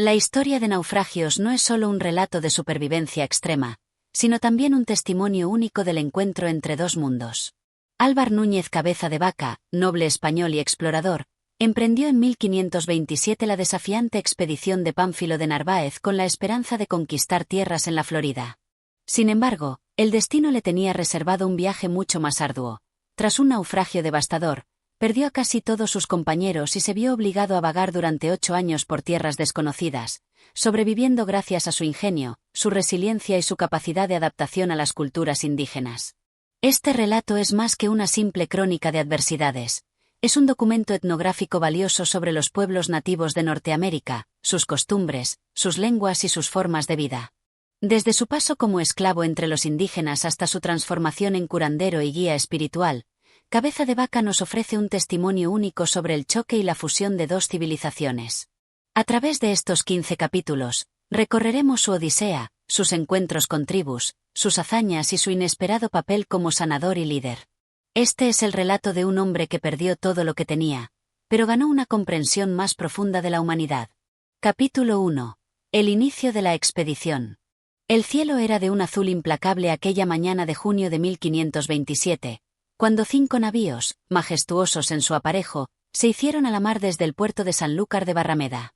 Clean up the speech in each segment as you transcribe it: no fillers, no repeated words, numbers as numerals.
La historia de naufragios no es solo un relato de supervivencia extrema, sino también un testimonio único del encuentro entre dos mundos. Álvar Núñez Cabeza de Vaca, noble español y explorador, emprendió en 1527 la desafiante expedición de Pánfilo de Narváez con la esperanza de conquistar tierras en la Florida. Sin embargo, el destino le tenía reservado un viaje mucho más arduo. Tras un naufragio devastador, perdió a casi todos sus compañeros y se vio obligado a vagar durante 8 años por tierras desconocidas, sobreviviendo gracias a su ingenio, su resiliencia y su capacidad de adaptación a las culturas indígenas. Este relato es más que una simple crónica de adversidades. Es un documento etnográfico valioso sobre los pueblos nativos de Norteamérica, sus costumbres, sus lenguas y sus formas de vida. Desde su paso como esclavo entre los indígenas hasta su transformación en curandero y guía espiritual, Cabeza de Vaca nos ofrece un testimonio único sobre el choque y la fusión de dos civilizaciones. A través de estos 15 capítulos, recorreremos su odisea, sus encuentros con tribus, sus hazañas y su inesperado papel como sanador y líder. Este es el relato de un hombre que perdió todo lo que tenía, pero ganó una comprensión más profunda de la humanidad. Capítulo 1. El inicio de la expedición. El cielo era de un azul implacable aquella mañana de junio de 1527, cuando 5 navíos, majestuosos en su aparejo, se hicieron a la mar desde el puerto de Sanlúcar de Barrameda.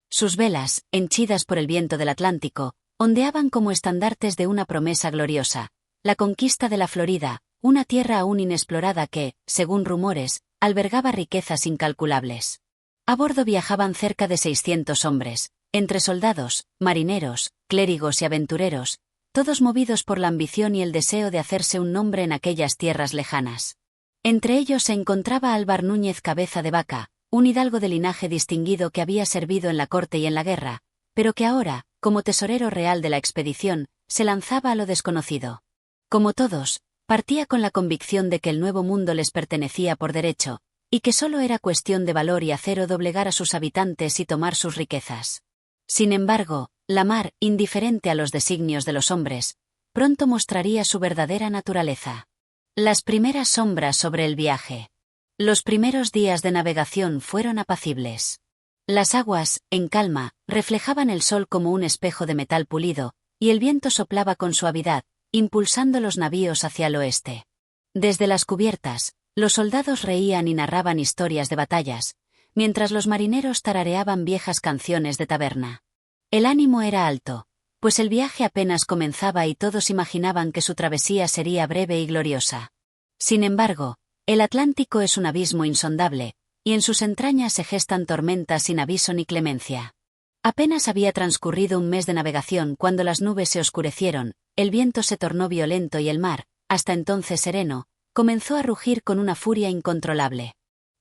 Sus velas, henchidas por el viento del Atlántico, ondeaban como estandartes de una promesa gloriosa, la conquista de la Florida, una tierra aún inexplorada que, según rumores, albergaba riquezas incalculables. A bordo viajaban cerca de 600 hombres, entre soldados, marineros, clérigos y aventureros, todos movidos por la ambición y el deseo de hacerse un nombre en aquellas tierras lejanas. Entre ellos se encontraba Álvar Núñez Cabeza de Vaca, un hidalgo de linaje distinguido que había servido en la corte y en la guerra, pero que ahora, como tesorero real de la expedición, se lanzaba a lo desconocido. Como todos, partía con la convicción de que el nuevo mundo les pertenecía por derecho, y que solo era cuestión de valor y acero doblegar a sus habitantes y tomar sus riquezas. Sin embargo, la mar, indiferente a los designios de los hombres, pronto mostraría su verdadera naturaleza. Las primeras sombras sobre el viaje. Los primeros días de navegación fueron apacibles. Las aguas, en calma, reflejaban el sol como un espejo de metal pulido, y el viento soplaba con suavidad, impulsando los navíos hacia el oeste. Desde las cubiertas, los soldados reían y narraban historias de batallas, mientras los marineros tarareaban viejas canciones de taberna. El ánimo era alto, pues el viaje apenas comenzaba y todos imaginaban que su travesía sería breve y gloriosa. Sin embargo, el Atlántico es un abismo insondable, y en sus entrañas se gestan tormentas sin aviso ni clemencia. Apenas había transcurrido un mes de navegación cuando las nubes se oscurecieron, el viento se tornó violento y el mar, hasta entonces sereno, comenzó a rugir con una furia incontrolable.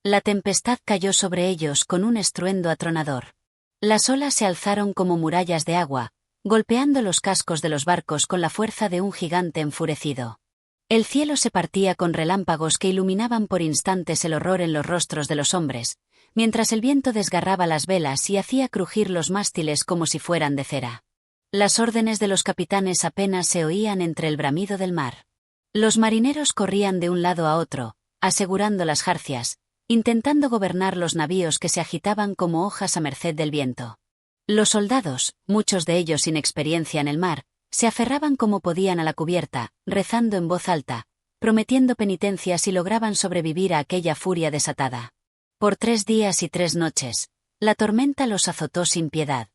La tempestad cayó sobre ellos con un estruendo atronador. Las olas se alzaron como murallas de agua, golpeando los cascos de los barcos con la fuerza de un gigante enfurecido. El cielo se partía con relámpagos que iluminaban por instantes el horror en los rostros de los hombres, mientras el viento desgarraba las velas y hacía crujir los mástiles como si fueran de cera. Las órdenes de los capitanes apenas se oían entre el bramido del mar. Los marineros corrían de un lado a otro, asegurando las jarcias, intentando gobernar los navíos que se agitaban como hojas a merced del viento. Los soldados, muchos de ellos sin experiencia en el mar, se aferraban como podían a la cubierta, rezando en voz alta, prometiendo penitencia si lograban sobrevivir a aquella furia desatada. Por 3 días y 3 noches, la tormenta los azotó sin piedad.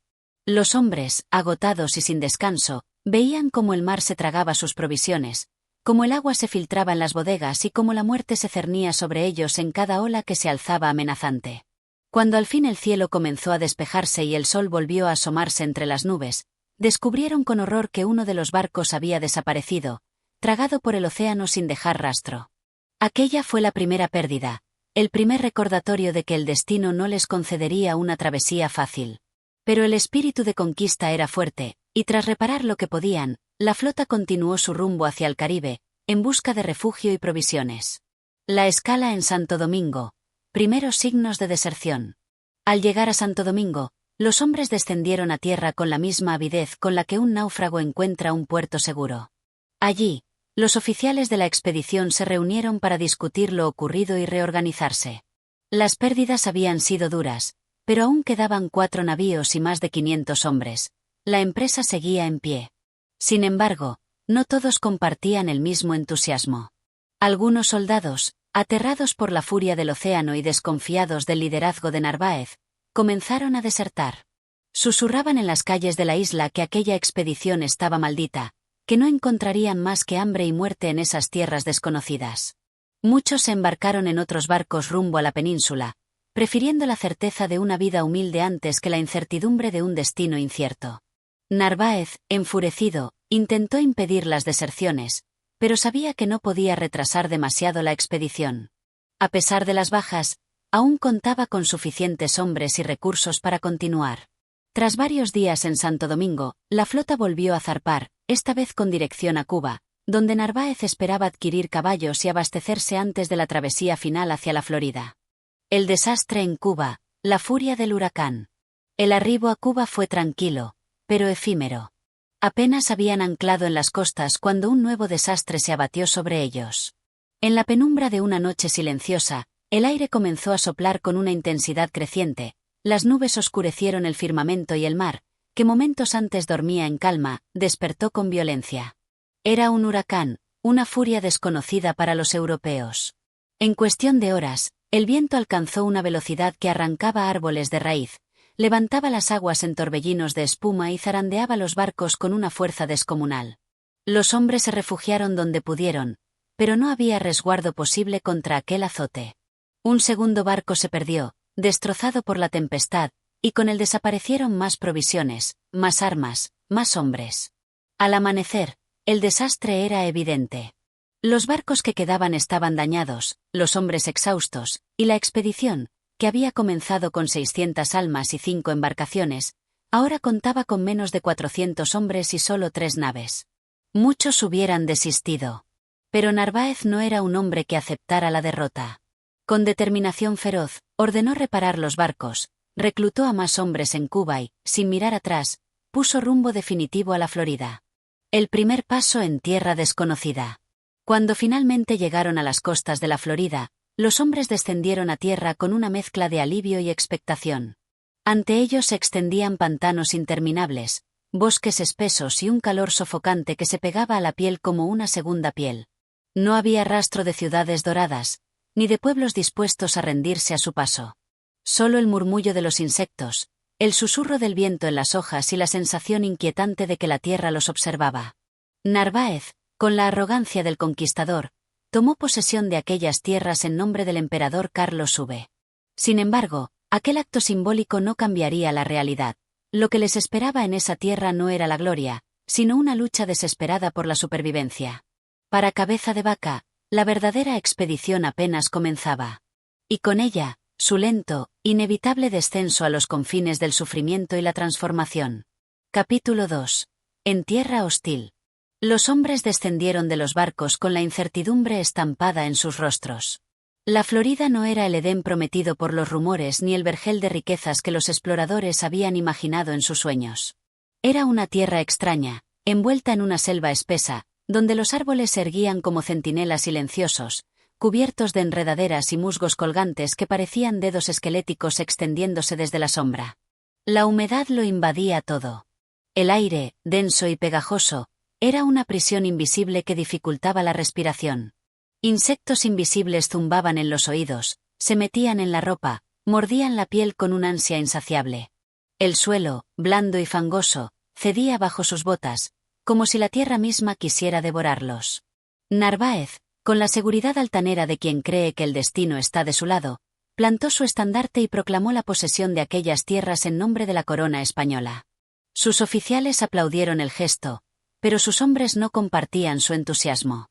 Los hombres, agotados y sin descanso, veían cómo el mar se tragaba sus provisiones, como el agua se filtraba en las bodegas y como la muerte se cernía sobre ellos en cada ola que se alzaba amenazante. Cuando al fin el cielo comenzó a despejarse y el sol volvió a asomarse entre las nubes, descubrieron con horror que uno de los barcos había desaparecido, tragado por el océano sin dejar rastro. Aquella fue la primera pérdida, el primer recordatorio de que el destino no les concedería una travesía fácil. Pero el espíritu de conquista era fuerte, y tras reparar lo que podían, la flota continuó su rumbo hacia el Caribe, en busca de refugio y provisiones. La escala en Santo Domingo. Primeros signos de deserción. Al llegar a Santo Domingo, los hombres descendieron a tierra con la misma avidez con la que un náufrago encuentra un puerto seguro. Allí, los oficiales de la expedición se reunieron para discutir lo ocurrido y reorganizarse. Las pérdidas habían sido duras, Pero aún quedaban 4 navíos y más de 500 hombres. La empresa seguía en pie. Sin embargo, no todos compartían el mismo entusiasmo. Algunos soldados, aterrados por la furia del océano y desconfiados del liderazgo de Narváez, comenzaron a desertar. Susurraban en las calles de la isla que aquella expedición estaba maldita, que no encontrarían más que hambre y muerte en esas tierras desconocidas. Muchos se embarcaron en otros barcos rumbo a la península, prefiriendo la certeza de una vida humilde antes que la incertidumbre de un destino incierto. Narváez, enfurecido, intentó impedir las deserciones, pero sabía que no podía retrasar demasiado la expedición. A pesar de las bajas, aún contaba con suficientes hombres y recursos para continuar. Tras varios días en Santo Domingo, la flota volvió a zarpar, esta vez con dirección a Cuba, donde Narváez esperaba adquirir caballos y abastecerse antes de la travesía final hacia la Florida. El desastre en Cuba, la furia del huracán. El arribo a Cuba fue tranquilo, pero efímero. Apenas habían anclado en las costas cuando un nuevo desastre se abatió sobre ellos. En la penumbra de una noche silenciosa, el aire comenzó a soplar con una intensidad creciente, las nubes oscurecieron el firmamento y el mar, que momentos antes dormía en calma, despertó con violencia. Era un huracán, una furia desconocida para los europeos. En cuestión de horas, el viento alcanzó una velocidad que arrancaba árboles de raíz, levantaba las aguas en torbellinos de espuma y zarandeaba los barcos con una fuerza descomunal. Los hombres se refugiaron donde pudieron, pero no había resguardo posible contra aquel azote. Un segundo barco se perdió, destrozado por la tempestad, y con él desaparecieron más provisiones, más armas, más hombres. Al amanecer, el desastre era evidente. Los barcos que quedaban estaban dañados, los hombres exhaustos, y la expedición, que había comenzado con 600 almas y 5 embarcaciones, ahora contaba con menos de 400 hombres y solo 3 naves. Muchos hubieran desistido. Pero Narváez no era un hombre que aceptara la derrota. Con determinación feroz, ordenó reparar los barcos, reclutó a más hombres en Cuba y, sin mirar atrás, puso rumbo definitivo a la Florida. El primer paso en tierra desconocida. Cuando finalmente llegaron a las costas de la Florida, los hombres descendieron a tierra con una mezcla de alivio y expectación. Ante ellos se extendían pantanos interminables, bosques espesos y un calor sofocante que se pegaba a la piel como una segunda piel. No había rastro de ciudades doradas, ni de pueblos dispuestos a rendirse a su paso. Solo el murmullo de los insectos, el susurro del viento en las hojas y la sensación inquietante de que la tierra los observaba. Narváez, con la arrogancia del conquistador, tomó posesión de aquellas tierras en nombre del emperador Carlos V. Sin embargo, aquel acto simbólico no cambiaría la realidad. Lo que les esperaba en esa tierra no era la gloria, sino una lucha desesperada por la supervivencia. Para Cabeza de Vaca, la verdadera expedición apenas comenzaba. Y con ella, su lento, inevitable descenso a los confines del sufrimiento y la transformación. Capítulo 2. En tierra hostil. Los hombres descendieron de los barcos con la incertidumbre estampada en sus rostros. La Florida no era el Edén prometido por los rumores ni el vergel de riquezas que los exploradores habían imaginado en sus sueños. Era una tierra extraña, envuelta en una selva espesa, donde los árboles se erguían como centinelas silenciosos, cubiertos de enredaderas y musgos colgantes que parecían dedos esqueléticos extendiéndose desde la sombra. La humedad lo invadía todo. El aire, denso y pegajoso, era una prisión invisible que dificultaba la respiración. Insectos invisibles zumbaban en los oídos, se metían en la ropa, mordían la piel con un ansia insaciable. El suelo, blando y fangoso, cedía bajo sus botas, como si la tierra misma quisiera devorarlos. Narváez, con la seguridad altanera de quien cree que el destino está de su lado, plantó su estandarte y proclamó la posesión de aquellas tierras en nombre de la corona española. Sus oficiales aplaudieron el gesto, pero sus hombres no compartían su entusiasmo.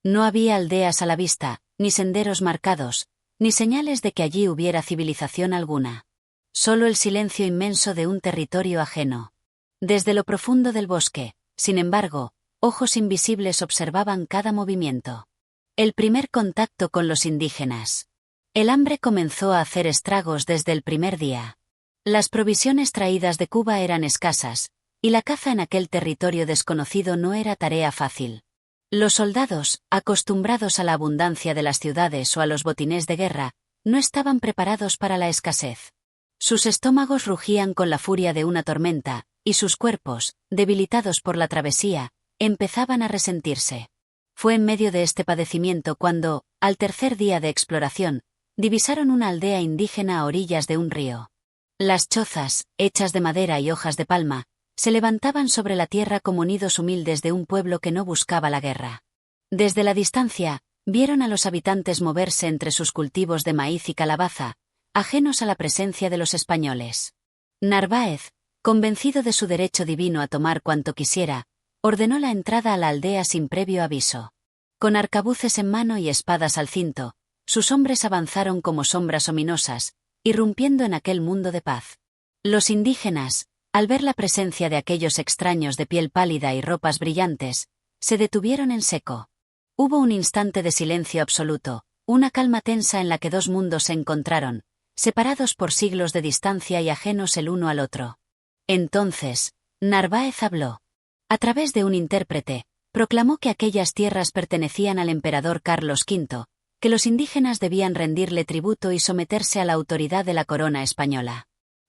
No había aldeas a la vista, ni senderos marcados, ni señales de que allí hubiera civilización alguna. Solo el silencio inmenso de un territorio ajeno. Desde lo profundo del bosque, sin embargo, ojos invisibles observaban cada movimiento. El primer contacto con los indígenas. El hambre comenzó a hacer estragos desde el primer día. Las provisiones traídas de Cuba eran escasas, y la caza en aquel territorio desconocido no era tarea fácil. Los soldados, acostumbrados a la abundancia de las ciudades o a los botines de guerra, no estaban preparados para la escasez. Sus estómagos rugían con la furia de una tormenta, y sus cuerpos, debilitados por la travesía, empezaban a resentirse. Fue en medio de este padecimiento cuando, al tercer día de exploración, divisaron una aldea indígena a orillas de un río. Las chozas, hechas de madera y hojas de palma, se levantaban sobre la tierra como nidos humildes de un pueblo que no buscaba la guerra. Desde la distancia, vieron a los habitantes moverse entre sus cultivos de maíz y calabaza, ajenos a la presencia de los españoles. Narváez, convencido de su derecho divino a tomar cuanto quisiera, ordenó la entrada a la aldea sin previo aviso. Con arcabuces en mano y espadas al cinto, sus hombres avanzaron como sombras ominosas, irrumpiendo en aquel mundo de paz. Los indígenas, al ver la presencia de aquellos extraños de piel pálida y ropas brillantes, se detuvieron en seco. Hubo un instante de silencio absoluto, una calma tensa en la que dos mundos se encontraron, separados por siglos de distancia y ajenos el uno al otro. Entonces, Narváez habló. A través de un intérprete, proclamó que aquellas tierras pertenecían al emperador Carlos V, que los indígenas debían rendirle tributo y someterse a la autoridad de la corona española.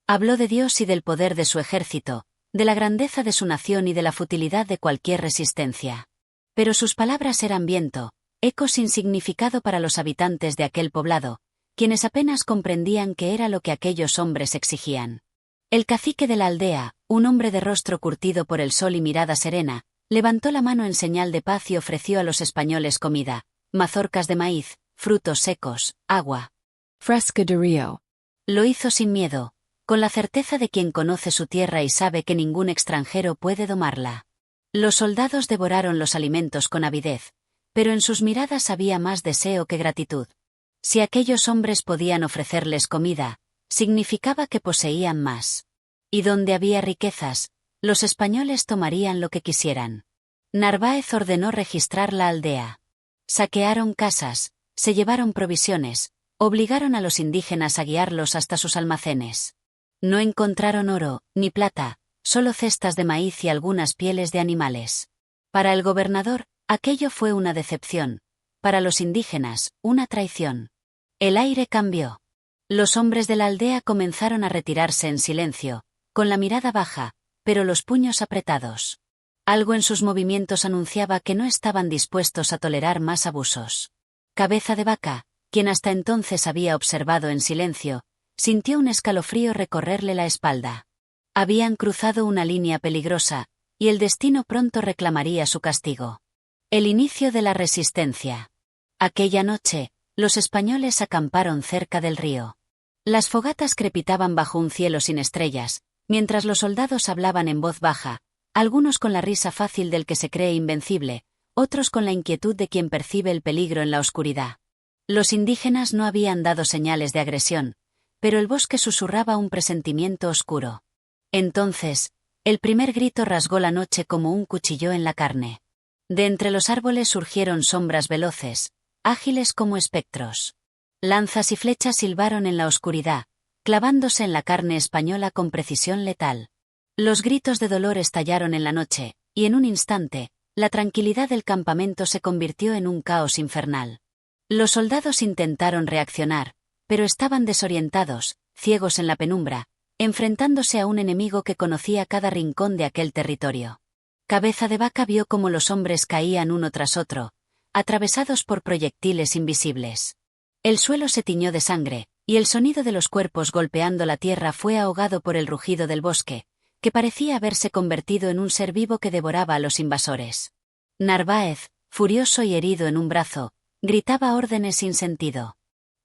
Habló de Dios y del poder de su ejército, de la grandeza de su nación y de la futilidad de cualquier resistencia. Pero sus palabras eran viento, eco sin significado para los habitantes de aquel poblado, quienes apenas comprendían qué era lo que aquellos hombres exigían. El cacique de la aldea, un hombre de rostro curtido por el sol y mirada serena, levantó la mano en señal de paz y ofreció a los españoles comida, mazorcas de maíz, frutos secos, agua. Fresca de río. Lo hizo sin miedo, con la certeza de quien conoce su tierra y sabe que ningún extranjero puede domarla. Los soldados devoraron los alimentos con avidez, pero en sus miradas había más deseo que gratitud. Si aquellos hombres podían ofrecerles comida, significaba que poseían más. Y donde había riquezas, los españoles tomarían lo que quisieran. Narváez ordenó registrar la aldea. Saquearon casas, se llevaron provisiones, obligaron a los indígenas a guiarlos hasta sus almacenes. No encontraron oro, ni plata, solo cestas de maíz y algunas pieles de animales. Para el gobernador, aquello fue una decepción. Para los indígenas, una traición. El aire cambió. Los hombres de la aldea comenzaron a retirarse en silencio, con la mirada baja, pero los puños apretados. Algo en sus movimientos anunciaba que no estaban dispuestos a tolerar más abusos. Cabeza de Vaca, quien hasta entonces había observado en silencio, sintió un escalofrío recorrerle la espalda. Habían cruzado una línea peligrosa, y el destino pronto reclamaría su castigo. El inicio de la resistencia. Aquella noche, los españoles acamparon cerca del río. Las fogatas crepitaban bajo un cielo sin estrellas, mientras los soldados hablaban en voz baja, algunos con la risa fácil del que se cree invencible, otros con la inquietud de quien percibe el peligro en la oscuridad. Los indígenas no habían dado señales de agresión, pero el bosque susurraba un presentimiento oscuro. Entonces, el primer grito rasgó la noche como un cuchillo en la carne. De entre los árboles surgieron sombras veloces, ágiles como espectros. Lanzas y flechas silbaron en la oscuridad, clavándose en la carne española con precisión letal. Los gritos de dolor estallaron en la noche, y en un instante, la tranquilidad del campamento se convirtió en un caos infernal. Los soldados intentaron reaccionar, pero estaban desorientados, ciegos en la penumbra, enfrentándose a un enemigo que conocía cada rincón de aquel territorio. Cabeza de Vaca vio cómo los hombres caían uno tras otro, atravesados por proyectiles invisibles. El suelo se tiñó de sangre, y el sonido de los cuerpos golpeando la tierra fue ahogado por el rugido del bosque, que parecía haberse convertido en un ser vivo que devoraba a los invasores. Narváez, furioso y herido en un brazo, gritaba órdenes sin sentido.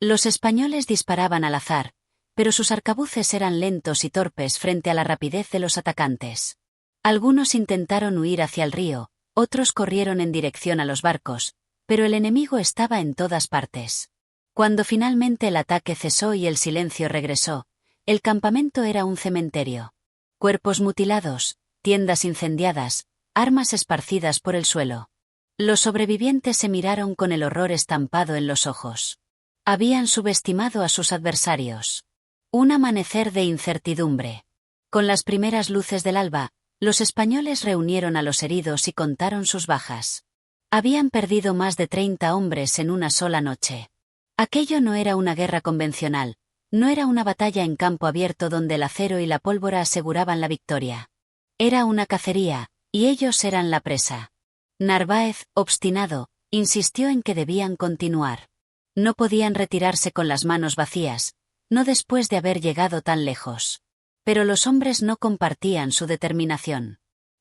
Los españoles disparaban al azar, pero sus arcabuces eran lentos y torpes frente a la rapidez de los atacantes. Algunos intentaron huir hacia el río, otros corrieron en dirección a los barcos, pero el enemigo estaba en todas partes. Cuando finalmente el ataque cesó y el silencio regresó, el campamento era un cementerio. Cuerpos mutilados, tiendas incendiadas, armas esparcidas por el suelo. Los sobrevivientes se miraron con el horror estampado en los ojos. Habían subestimado a sus adversarios. Un amanecer de incertidumbre. Con las primeras luces del alba, los españoles reunieron a los heridos y contaron sus bajas. Habían perdido más de 30 hombres en una sola noche. Aquello no era una guerra convencional, No era una batalla en campo abierto donde el acero y la pólvora aseguraban la victoria. Era una cacería, y ellos eran la presa. Narváez, obstinado, insistió en que debían continuar. No podían retirarse con las manos vacías, no después de haber llegado tan lejos. Pero los hombres no compartían su determinación.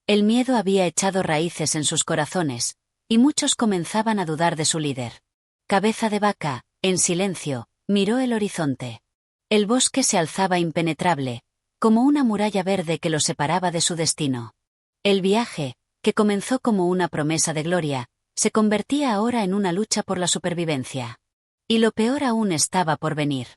El miedo había echado raíces en sus corazones, y muchos comenzaban a dudar de su líder. Cabeza de Vaca, en silencio, miró el horizonte. El bosque se alzaba impenetrable, como una muralla verde que lo separaba de su destino. El viaje, que comenzó como una promesa de gloria, se convertía ahora en una lucha por la supervivencia. Y lo peor aún estaba por venir.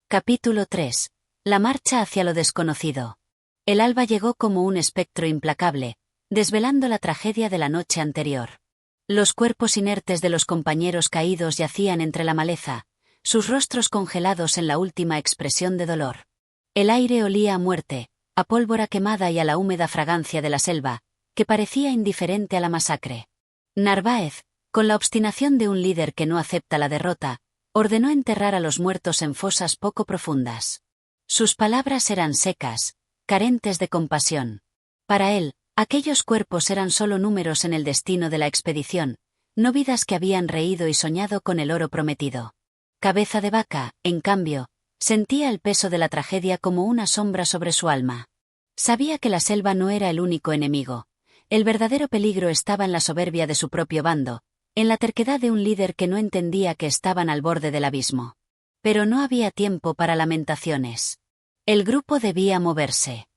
Capítulo 3. La marcha hacia lo desconocido. El alba llegó como un espectro implacable, desvelando la tragedia de la noche anterior. Los cuerpos inertes de los compañeros caídos yacían entre la maleza, sus rostros congelados en la última expresión de dolor. El aire olía a muerte, a pólvora quemada y a la húmeda fragancia de la selva, que parecía indiferente a la masacre. Narváez, con la obstinación de un líder que no acepta la derrota, ordenó enterrar a los muertos en fosas poco profundas. Sus palabras eran secas, carentes de compasión. Para él, aquellos cuerpos eran solo números en el destino de la expedición, no vidas que habían reído y soñado con el oro prometido. Cabeza de Vaca, en cambio, sentía el peso de la tragedia como una sombra sobre su alma. Sabía que la selva no era el único enemigo. El verdadero peligro estaba en la soberbia de su propio bando, en la terquedad de un líder que no entendía que estaban al borde del abismo. Pero no había tiempo para lamentaciones. El grupo debía moverse.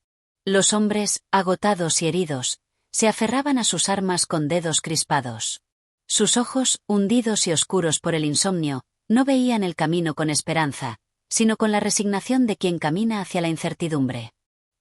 Los hombres, agotados y heridos, se aferraban a sus armas con dedos crispados. Sus ojos, hundidos y oscuros por el insomnio, no veían el camino con esperanza, sino con la resignación de quien camina hacia la incertidumbre.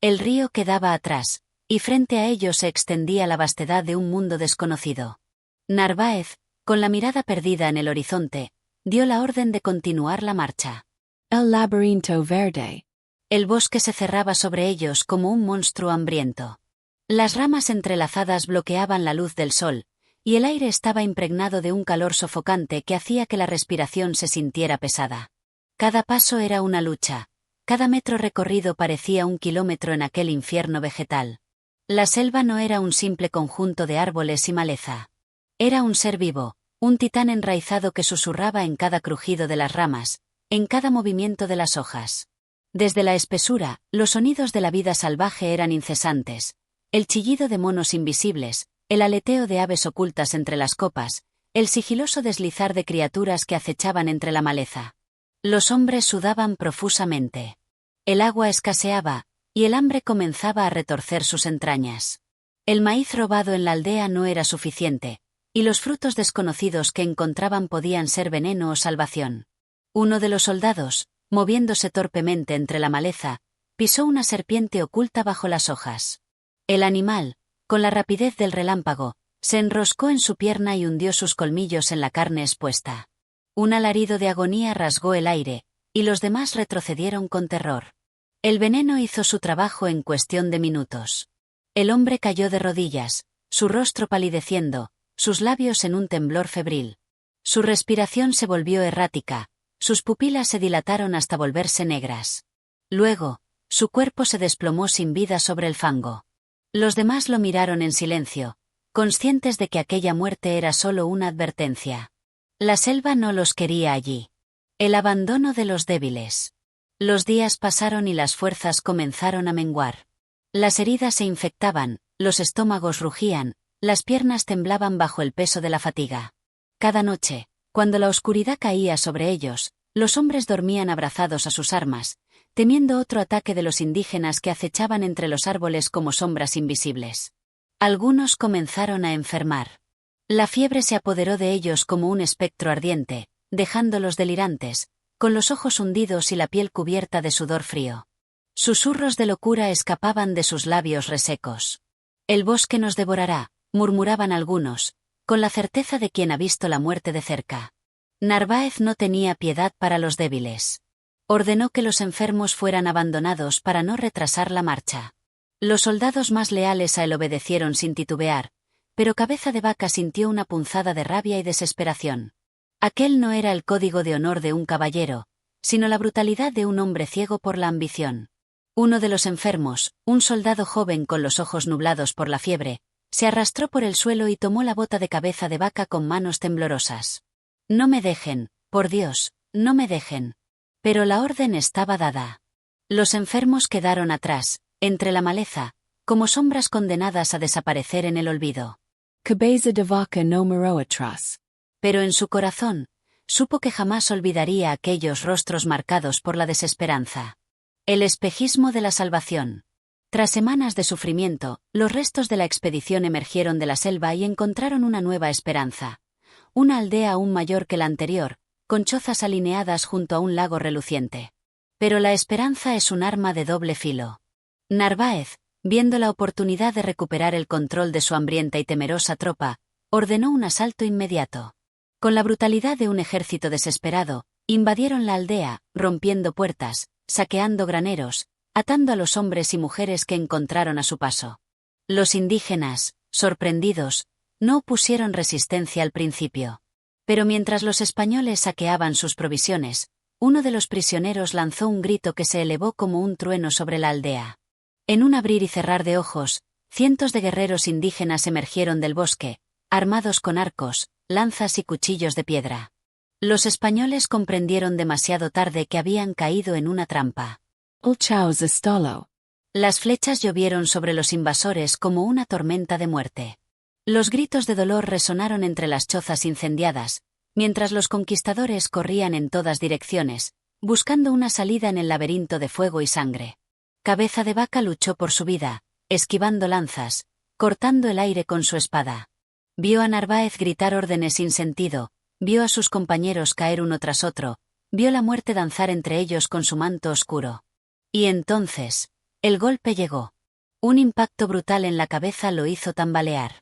El río quedaba atrás, y frente a ellos se extendía la vastedad de un mundo desconocido. Narváez, con la mirada perdida en el horizonte, dio la orden de continuar la marcha. El laberinto verde. El bosque se cerraba sobre ellos como un monstruo hambriento. Las ramas entrelazadas bloqueaban la luz del sol, y el aire estaba impregnado de un calor sofocante que hacía que la respiración se sintiera pesada. Cada paso era una lucha, cada metro recorrido parecía un kilómetro en aquel infierno vegetal. La selva no era un simple conjunto de árboles y maleza. Era un ser vivo, un titán enraizado que susurraba en cada crujido de las ramas, en cada movimiento de las hojas. Desde la espesura, los sonidos de la vida salvaje eran incesantes, el chillido de monos invisibles, el aleteo de aves ocultas entre las copas, el sigiloso deslizar de criaturas que acechaban entre la maleza. Los hombres sudaban profusamente. El agua escaseaba, y el hambre comenzaba a retorcer sus entrañas. El maíz robado en la aldea no era suficiente, y los frutos desconocidos que encontraban podían ser veneno o salvación. Uno de los soldados, moviéndose torpemente entre la maleza, pisó una serpiente oculta bajo las hojas. El animal, con la rapidez del relámpago, se enroscó en su pierna y hundió sus colmillos en la carne expuesta. Un alarido de agonía rasgó el aire, y los demás retrocedieron con terror. El veneno hizo su trabajo en cuestión de minutos. El hombre cayó de rodillas, su rostro palideciendo, sus labios en un temblor febril. Su respiración se volvió errática, sus pupilas se dilataron hasta volverse negras. Luego, su cuerpo se desplomó sin vida sobre el fango. Los demás lo miraron en silencio, conscientes de que aquella muerte era solo una advertencia. La selva no los quería allí. El abandono de los débiles. Los días pasaron y las fuerzas comenzaron a menguar. Las heridas se infectaban, los estómagos rugían, las piernas temblaban bajo el peso de la fatiga. Cada noche, cuando la oscuridad caía sobre ellos, los hombres dormían abrazados a sus armas, temiendo otro ataque de los indígenas que acechaban entre los árboles como sombras invisibles. Algunos comenzaron a enfermar. La fiebre se apoderó de ellos como un espectro ardiente, dejándolos delirantes, con los ojos hundidos y la piel cubierta de sudor frío. Susurros de locura escapaban de sus labios resecos. El bosque nos devorará, murmuraban algunos, con la certeza de quien ha visto la muerte de cerca. Narváez no tenía piedad para los débiles. Ordenó que los enfermos fueran abandonados para no retrasar la marcha. Los soldados más leales a él obedecieron sin titubear, pero Cabeza de Vaca sintió una punzada de rabia y desesperación. Aquel no era el código de honor de un caballero, sino la brutalidad de un hombre ciego por la ambición. Uno de los enfermos, un soldado joven con los ojos nublados por la fiebre, se arrastró por el suelo y tomó la bota de cabeza de vaca con manos temblorosas. No me dejen, por Dios, no me dejen. Pero la orden estaba dada. Los enfermos quedaron atrás, entre la maleza, como sombras condenadas a desaparecer en el olvido. Cabeza de vaca no miró atrás. Pero en su corazón, supo que jamás olvidaría aquellos rostros marcados por la desesperanza. El espejismo de la salvación. Tras semanas de sufrimiento, los restos de la expedición emergieron de la selva y encontraron una nueva esperanza. Una aldea aún mayor que la anterior, con chozas alineadas junto a un lago reluciente. Pero la esperanza es un arma de doble filo. Narváez, viendo la oportunidad de recuperar el control de su hambrienta y temerosa tropa, ordenó un asalto inmediato. Con la brutalidad de un ejército desesperado, invadieron la aldea, rompiendo puertas, saqueando graneros, atando a los hombres y mujeres que encontraron a su paso. Los indígenas, sorprendidos, no opusieron resistencia al principio. Pero mientras los españoles saqueaban sus provisiones, uno de los prisioneros lanzó un grito que se elevó como un trueno sobre la aldea. En un abrir y cerrar de ojos, cientos de guerreros indígenas emergieron del bosque, armados con arcos, lanzas y cuchillos de piedra. Los españoles comprendieron demasiado tarde que habían caído en una trampa. Ulchaos estalo. Las flechas llovieron sobre los invasores como una tormenta de muerte. Los gritos de dolor resonaron entre las chozas incendiadas, mientras los conquistadores corrían en todas direcciones, buscando una salida en el laberinto de fuego y sangre. Cabeza de Vaca luchó por su vida, esquivando lanzas, cortando el aire con su espada. Vio a Narváez gritar órdenes sin sentido, vio a sus compañeros caer uno tras otro, vio la muerte danzar entre ellos con su manto oscuro. Y entonces, el golpe llegó. Un impacto brutal en la cabeza lo hizo tambalear.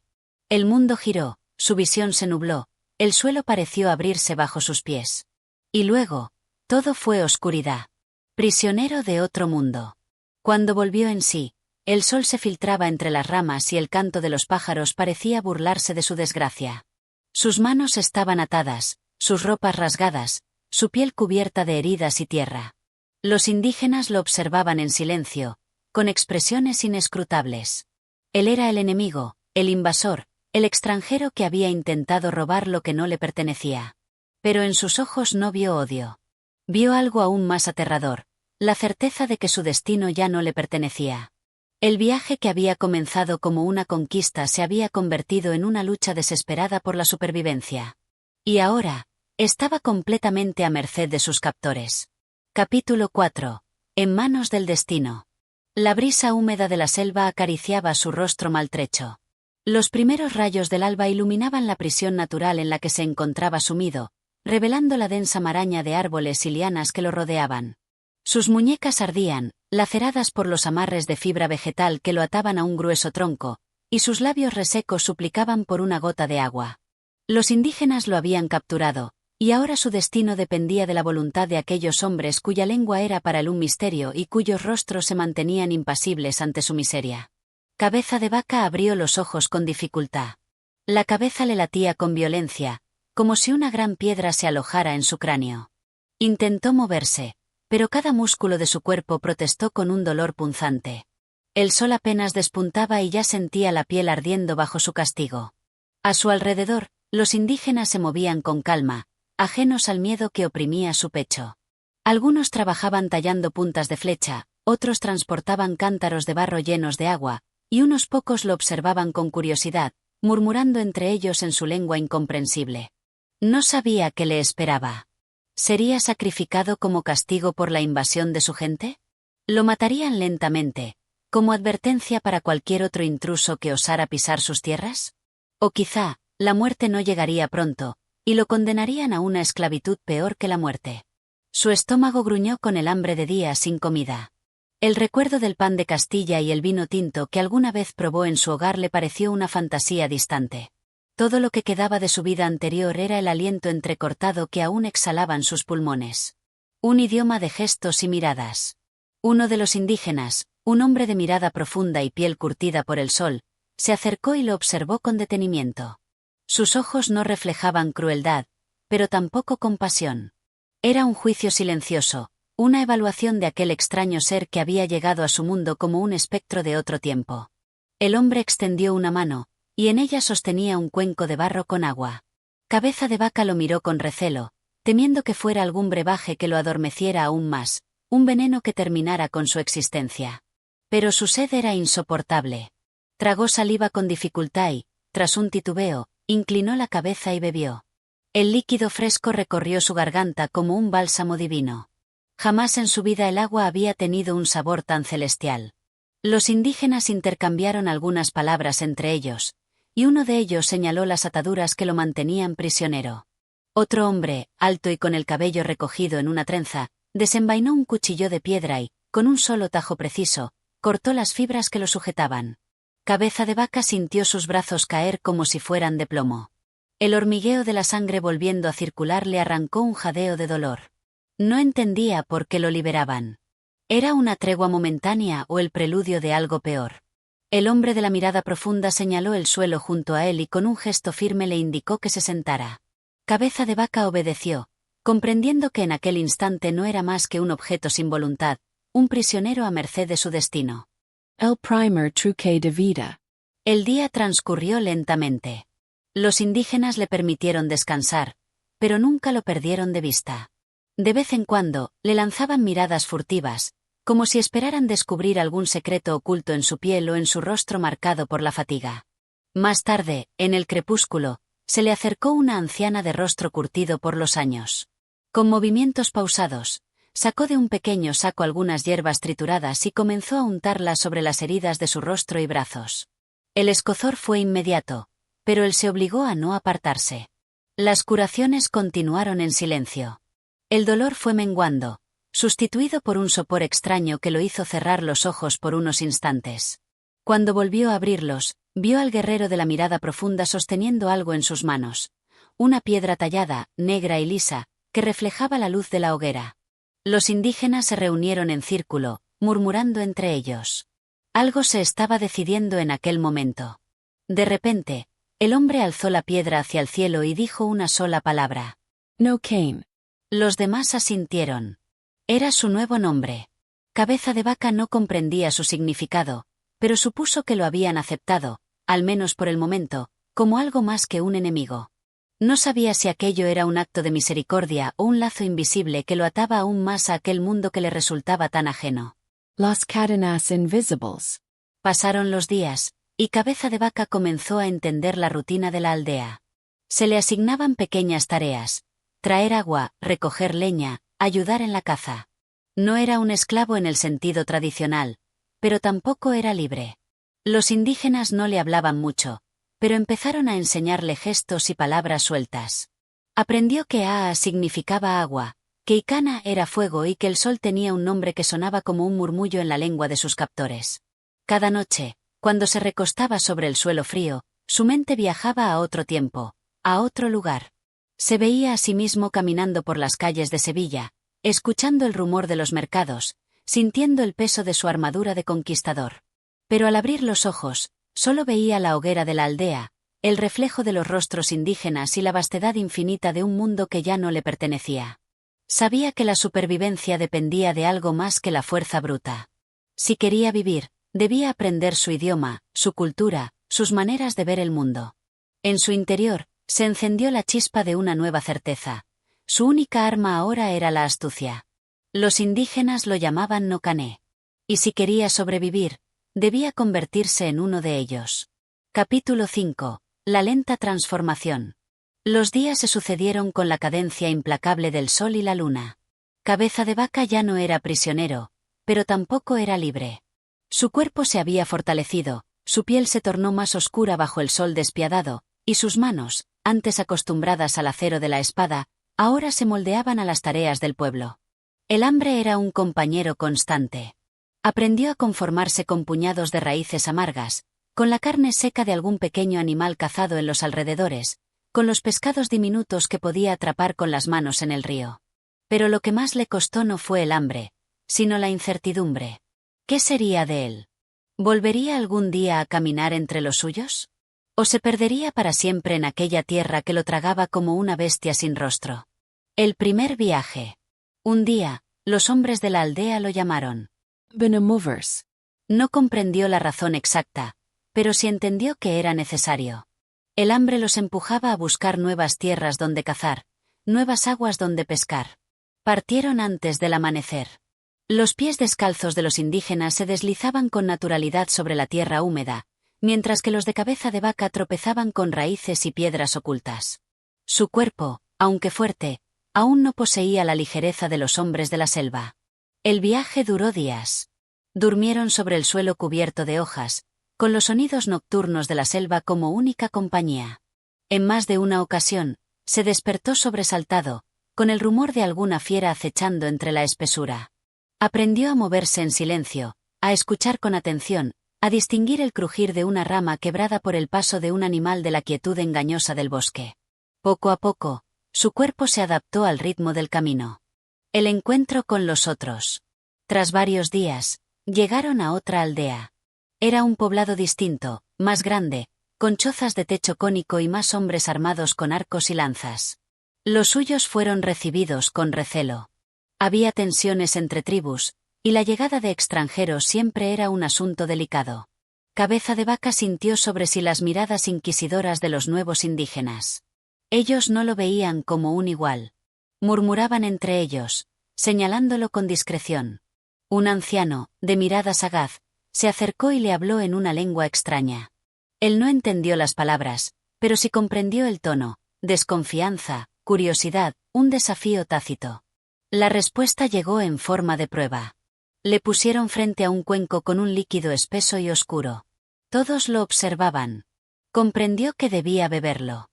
El mundo giró, su visión se nubló, el suelo pareció abrirse bajo sus pies. Y luego, todo fue oscuridad. Prisionero de otro mundo. Cuando volvió en sí, el sol se filtraba entre las ramas y el canto de los pájaros parecía burlarse de su desgracia. Sus manos estaban atadas, sus ropas rasgadas, su piel cubierta de heridas y tierra. Los indígenas lo observaban en silencio, con expresiones inescrutables. Él era el enemigo, el invasor, el extranjero que había intentado robar lo que no le pertenecía. Pero en sus ojos no vio odio. Vio algo aún más aterrador, la certeza de que su destino ya no le pertenecía. El viaje que había comenzado como una conquista se había convertido en una lucha desesperada por la supervivencia. Y ahora, estaba completamente a merced de sus captores. Capítulo 4. En manos del destino. La brisa húmeda de la selva acariciaba su rostro maltrecho. Los primeros rayos del alba iluminaban la prisión natural en la que se encontraba sumido, revelando la densa maraña de árboles y lianas que lo rodeaban. Sus muñecas ardían, laceradas por los amarres de fibra vegetal que lo ataban a un grueso tronco, y sus labios resecos suplicaban por una gota de agua. Los indígenas lo habían capturado, y ahora su destino dependía de la voluntad de aquellos hombres cuya lengua era para él un misterio y cuyos rostros se mantenían impasibles ante su miseria. Cabeza de Vaca abrió los ojos con dificultad. La cabeza le latía con violencia, como si una gran piedra se alojara en su cráneo. Intentó moverse, pero cada músculo de su cuerpo protestó con un dolor punzante. El sol apenas despuntaba y ya sentía la piel ardiendo bajo su castigo. A su alrededor, los indígenas se movían con calma, ajenos al miedo que oprimía su pecho. Algunos trabajaban tallando puntas de flecha, otros transportaban cántaros de barro llenos de agua, y unos pocos lo observaban con curiosidad, murmurando entre ellos en su lengua incomprensible. No sabía qué le esperaba. ¿Sería sacrificado como castigo por la invasión de su gente? ¿Lo matarían lentamente, como advertencia para cualquier otro intruso que osara pisar sus tierras? O quizá, la muerte no llegaría pronto, y lo condenarían a una esclavitud peor que la muerte. Su estómago gruñó con el hambre de días sin comida. El recuerdo del pan de Castilla y el vino tinto que alguna vez probó en su hogar le pareció una fantasía distante. Todo lo que quedaba de su vida anterior era el aliento entrecortado que aún exhalaban sus pulmones. Un idioma de gestos y miradas. Uno de los indígenas, un hombre de mirada profunda y piel curtida por el sol, se acercó y lo observó con detenimiento. Sus ojos no reflejaban crueldad, pero tampoco compasión. Era un juicio silencioso, una evaluación de aquel extraño ser que había llegado a su mundo como un espectro de otro tiempo. El hombre extendió una mano, y en ella sostenía un cuenco de barro con agua. Cabeza de Vaca lo miró con recelo, temiendo que fuera algún brebaje que lo adormeciera aún más, un veneno que terminara con su existencia. Pero su sed era insoportable. Tragó saliva con dificultad y, tras un titubeo, inclinó la cabeza y bebió. El líquido fresco recorrió su garganta como un bálsamo divino. Jamás en su vida el agua había tenido un sabor tan celestial. Los indígenas intercambiaron algunas palabras entre ellos, y uno de ellos señaló las ataduras que lo mantenían prisionero. Otro hombre, alto y con el cabello recogido en una trenza, desenvainó un cuchillo de piedra y, con un solo tajo preciso, cortó las fibras que lo sujetaban. Cabeza de Vaca sintió sus brazos caer como si fueran de plomo. El hormigueo de la sangre volviendo a circular le arrancó un jadeo de dolor. No entendía por qué lo liberaban. ¿Era una tregua momentánea o el preludio de algo peor? El hombre de la mirada profunda señaló el suelo junto a él y con un gesto firme le indicó que se sentara. Cabeza de Vaca obedeció, comprendiendo que en aquel instante no era más que un objeto sin voluntad, un prisionero a merced de su destino. El primer truque de vida. El día transcurrió lentamente. Los indígenas le permitieron descansar, pero nunca lo perdieron de vista. De vez en cuando, le lanzaban miradas furtivas, como si esperaran descubrir algún secreto oculto en su piel o en su rostro marcado por la fatiga. Más tarde, en el crepúsculo, se le acercó una anciana de rostro curtido por los años. Con movimientos pausados, sacó de un pequeño saco algunas hierbas trituradas y comenzó a untarlas sobre las heridas de su rostro y brazos. El escozor fue inmediato, pero él se obligó a no apartarse. Las curaciones continuaron en silencio. El dolor fue menguando, sustituido por un sopor extraño que lo hizo cerrar los ojos por unos instantes. Cuando volvió a abrirlos, vio al guerrero de la mirada profunda sosteniendo algo en sus manos. Una piedra tallada, negra y lisa, que reflejaba la luz de la hoguera. Los indígenas se reunieron en círculo, murmurando entre ellos. Algo se estaba decidiendo en aquel momento. De repente, el hombre alzó la piedra hacia el cielo y dijo una sola palabra. No Cain. Los demás asintieron. Era su nuevo nombre. Cabeza de Vaca no comprendía su significado, pero supuso que lo habían aceptado, al menos por el momento, como algo más que un enemigo. No sabía si aquello era un acto de misericordia o un lazo invisible que lo ataba aún más a aquel mundo que le resultaba tan ajeno. Las cadenas invisibles. Pasaron los días, y Cabeza de Vaca comenzó a entender la rutina de la aldea. Se le asignaban pequeñas tareas: traer agua, recoger leña, ayudar en la caza. No era un esclavo en el sentido tradicional, pero tampoco era libre. Los indígenas no le hablaban mucho, pero empezaron a enseñarle gestos y palabras sueltas. Aprendió que Aa significaba agua, que Icana era fuego y que el sol tenía un nombre que sonaba como un murmullo en la lengua de sus captores. Cada noche, cuando se recostaba sobre el suelo frío, su mente viajaba a otro tiempo, a otro lugar. Se veía a sí mismo caminando por las calles de Sevilla, escuchando el rumor de los mercados, sintiendo el peso de su armadura de conquistador. Pero al abrir los ojos, solo veía la hoguera de la aldea, el reflejo de los rostros indígenas y la vastedad infinita de un mundo que ya no le pertenecía. Sabía que la supervivencia dependía de algo más que la fuerza bruta. Si quería vivir, debía aprender su idioma, su cultura, sus maneras de ver el mundo. En su interior, se encendió la chispa de una nueva certeza. Su única arma ahora era la astucia. Los indígenas lo llamaban Nocané. Y si quería sobrevivir, debía convertirse en uno de ellos. Capítulo 5. La lenta transformación. Los días se sucedieron con la cadencia implacable del sol y la luna. Cabeza de Vaca ya no era prisionero, pero tampoco era libre. Su cuerpo se había fortalecido, su piel se tornó más oscura bajo el sol despiadado, y sus manos, antes acostumbradas al acero de la espada, ahora se moldeaban a las tareas del pueblo. El hambre era un compañero constante. Aprendió a conformarse con puñados de raíces amargas, con la carne seca de algún pequeño animal cazado en los alrededores, con los pescados diminutos que podía atrapar con las manos en el río. Pero lo que más le costó no fue el hambre, sino la incertidumbre. ¿Qué sería de él? ¿Volvería algún día a caminar entre los suyos? ¿O se perdería para siempre en aquella tierra que lo tragaba como una bestia sin rostro? El primer viaje. Un día, los hombres de la aldea lo llamaron Benemovers. No comprendió la razón exacta, pero sí entendió que era necesario. El hambre los empujaba a buscar nuevas tierras donde cazar, nuevas aguas donde pescar. Partieron antes del amanecer. Los pies descalzos de los indígenas se deslizaban con naturalidad sobre la tierra húmeda, mientras que los de cabeza de vaca tropezaban con raíces y piedras ocultas. Su cuerpo, aunque fuerte, aún no poseía la ligereza de los hombres de la selva. El viaje duró días. Durmieron sobre el suelo cubierto de hojas, con los sonidos nocturnos de la selva como única compañía. En más de una ocasión, se despertó sobresaltado, con el rumor de alguna fiera acechando entre la espesura. Aprendió a moverse en silencio, a escuchar con atención, a distinguir el crujir de una rama quebrada por el paso de un animal de la quietud engañosa del bosque. Poco a poco, su cuerpo se adaptó al ritmo del camino. El encuentro con los otros. Tras varios días, llegaron a otra aldea. Era un poblado distinto, más grande, con chozas de techo cónico y más hombres armados con arcos y lanzas. Los suyos fueron recibidos con recelo. Había tensiones entre tribus, y la llegada de extranjeros siempre era un asunto delicado. Cabeza de Vaca sintió sobre sí las miradas inquisidoras de los nuevos indígenas. Ellos no lo veían como un igual. Murmuraban entre ellos, señalándolo con discreción. Un anciano, de mirada sagaz, se acercó y le habló en una lengua extraña. Él no entendió las palabras, pero sí comprendió el tono: desconfianza, curiosidad, un desafío tácito. La respuesta llegó en forma de prueba. Le pusieron frente a un cuenco con un líquido espeso y oscuro. Todos lo observaban. Comprendió que debía beberlo.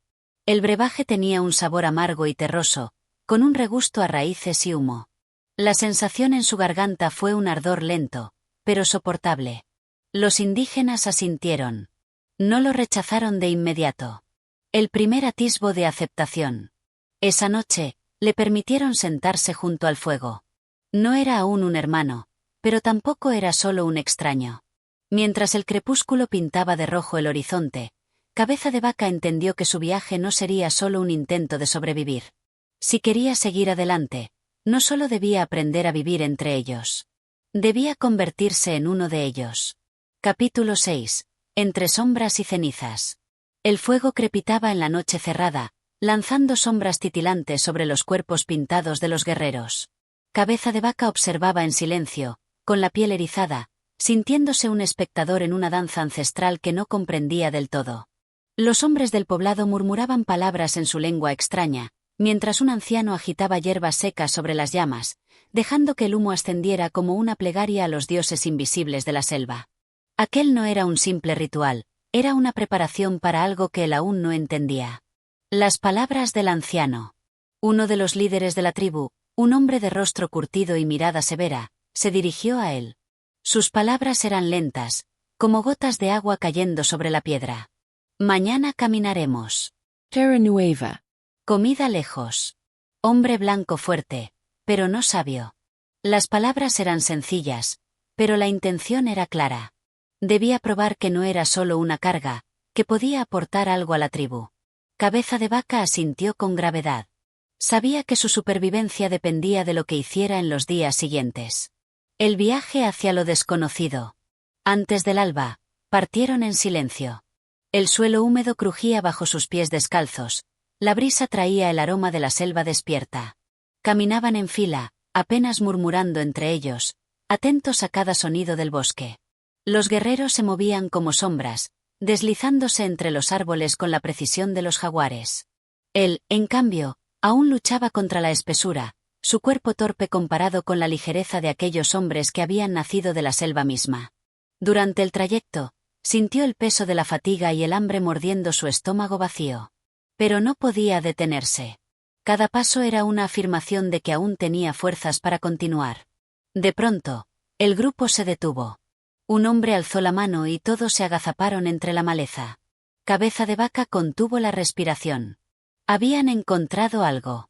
El brebaje tenía un sabor amargo y terroso, con un regusto a raíces y humo. La sensación en su garganta fue un ardor lento, pero soportable. Los indígenas asintieron. No lo rechazaron de inmediato. El primer atisbo de aceptación. Esa noche, le permitieron sentarse junto al fuego. No era aún un hermano, pero tampoco era solo un extraño. Mientras el crepúsculo pintaba de rojo el horizonte, Cabeza de Vaca entendió que su viaje no sería solo un intento de sobrevivir. Si quería seguir adelante, no solo debía aprender a vivir entre ellos. Debía convertirse en uno de ellos. Capítulo 6. Entre sombras y cenizas. El fuego crepitaba en la noche cerrada, lanzando sombras titilantes sobre los cuerpos pintados de los guerreros. Cabeza de Vaca observaba en silencio, con la piel erizada, sintiéndose un espectador en una danza ancestral que no comprendía del todo. Los hombres del poblado murmuraban palabras en su lengua extraña, mientras un anciano agitaba hierbas secas sobre las llamas, dejando que el humo ascendiera como una plegaria a los dioses invisibles de la selva. Aquel no era un simple ritual, era una preparación para algo que él aún no entendía. Las palabras del anciano. Uno de los líderes de la tribu, un hombre de rostro curtido y mirada severa, se dirigió a él. Sus palabras eran lentas, como gotas de agua cayendo sobre la piedra. Mañana caminaremos. Terra Nueva. Comida lejos. Hombre blanco fuerte, pero no sabio. Las palabras eran sencillas, pero la intención era clara. Debía probar que no era solo una carga, que podía aportar algo a la tribu. Cabeza de Vaca asintió con gravedad. Sabía que su supervivencia dependía de lo que hiciera en los días siguientes. El viaje hacia lo desconocido. Antes del alba, partieron en silencio. El suelo húmedo crujía bajo sus pies descalzos. La brisa traía el aroma de la selva despierta. Caminaban en fila, apenas murmurando entre ellos, atentos a cada sonido del bosque. Los guerreros se movían como sombras, deslizándose entre los árboles con la precisión de los jaguares. Él, en cambio, aún luchaba contra la espesura, su cuerpo torpe comparado con la ligereza de aquellos hombres que habían nacido de la selva misma. Durante el trayecto, sintió el peso de la fatiga y el hambre mordiendo su estómago vacío. Pero no podía detenerse. Cada paso era una afirmación de que aún tenía fuerzas para continuar. De pronto, el grupo se detuvo. Un hombre alzó la mano y todos se agazaparon entre la maleza. Cabeza de Vaca contuvo la respiración. Habían encontrado algo.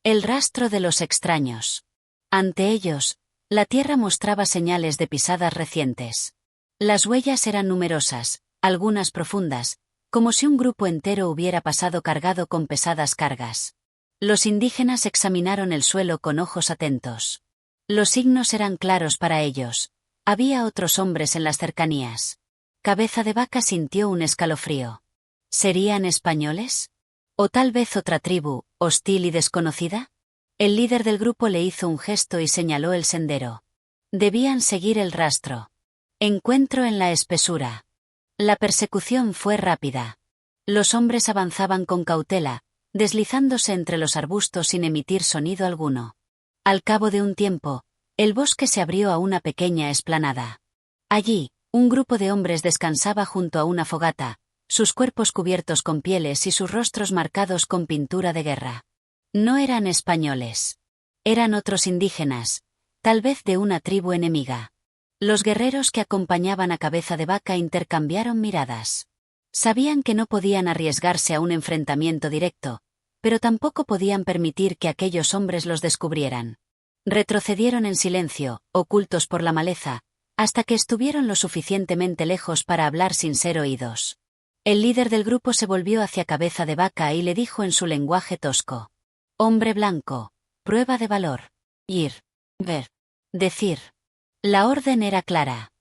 El rastro de los extraños. Ante ellos, la tierra mostraba señales de pisadas recientes. Las huellas eran numerosas, algunas profundas, como si un grupo entero hubiera pasado cargado con pesadas cargas. Los indígenas examinaron el suelo con ojos atentos. Los signos eran claros para ellos. Había otros hombres en las cercanías. Cabeza de Vaca sintió un escalofrío. ¿Serían españoles? ¿O tal vez otra tribu, hostil y desconocida? El líder del grupo le hizo un gesto y señaló el sendero. Debían seguir el rastro. Encuentro en la espesura. La persecución fue rápida. Los hombres avanzaban con cautela, deslizándose entre los arbustos sin emitir sonido alguno. Al cabo de un tiempo, el bosque se abrió a una pequeña explanada. Allí, un grupo de hombres descansaba junto a una fogata, sus cuerpos cubiertos con pieles y sus rostros marcados con pintura de guerra. No eran españoles. Eran otros indígenas, tal vez de una tribu enemiga. Los guerreros que acompañaban a Cabeza de Vaca intercambiaron miradas. Sabían que no podían arriesgarse a un enfrentamiento directo, pero tampoco podían permitir que aquellos hombres los descubrieran. Retrocedieron en silencio, ocultos por la maleza, hasta que estuvieron lo suficientemente lejos para hablar sin ser oídos. El líder del grupo se volvió hacia Cabeza de Vaca y le dijo en su lenguaje tosco: «Hombre blanco, prueba de valor. Ir. Ver. Decir». La orden era clara.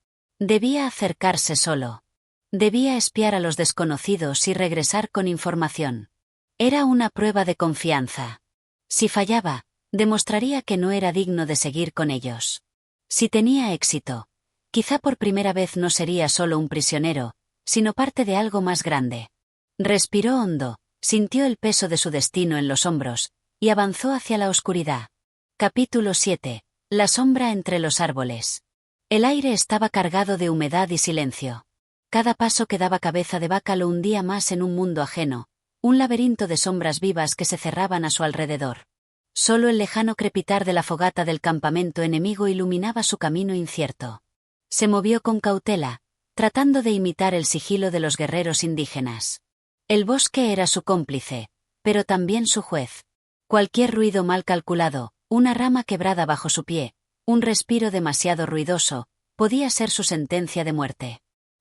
Debía acercarse solo. Debía espiar a los desconocidos y regresar con información. Era una prueba de confianza. Si fallaba, demostraría que no era digno de seguir con ellos. Si tenía éxito, quizá por primera vez no sería solo un prisionero, sino parte de algo más grande. Respiró hondo, sintió el peso de su destino en los hombros, y avanzó hacia la oscuridad. Capítulo 7. La sombra entre los árboles. El aire estaba cargado de humedad y silencio. Cada paso que daba Cabeza de Vaca lo hundía más en un mundo ajeno, un laberinto de sombras vivas que se cerraban a su alrededor. Solo el lejano crepitar de la fogata del campamento enemigo iluminaba su camino incierto. Se movió con cautela, tratando de imitar el sigilo de los guerreros indígenas. El bosque era su cómplice, pero también su juez. Cualquier ruido mal calculado, una rama quebrada bajo su pie, un respiro demasiado ruidoso, podía ser su sentencia de muerte.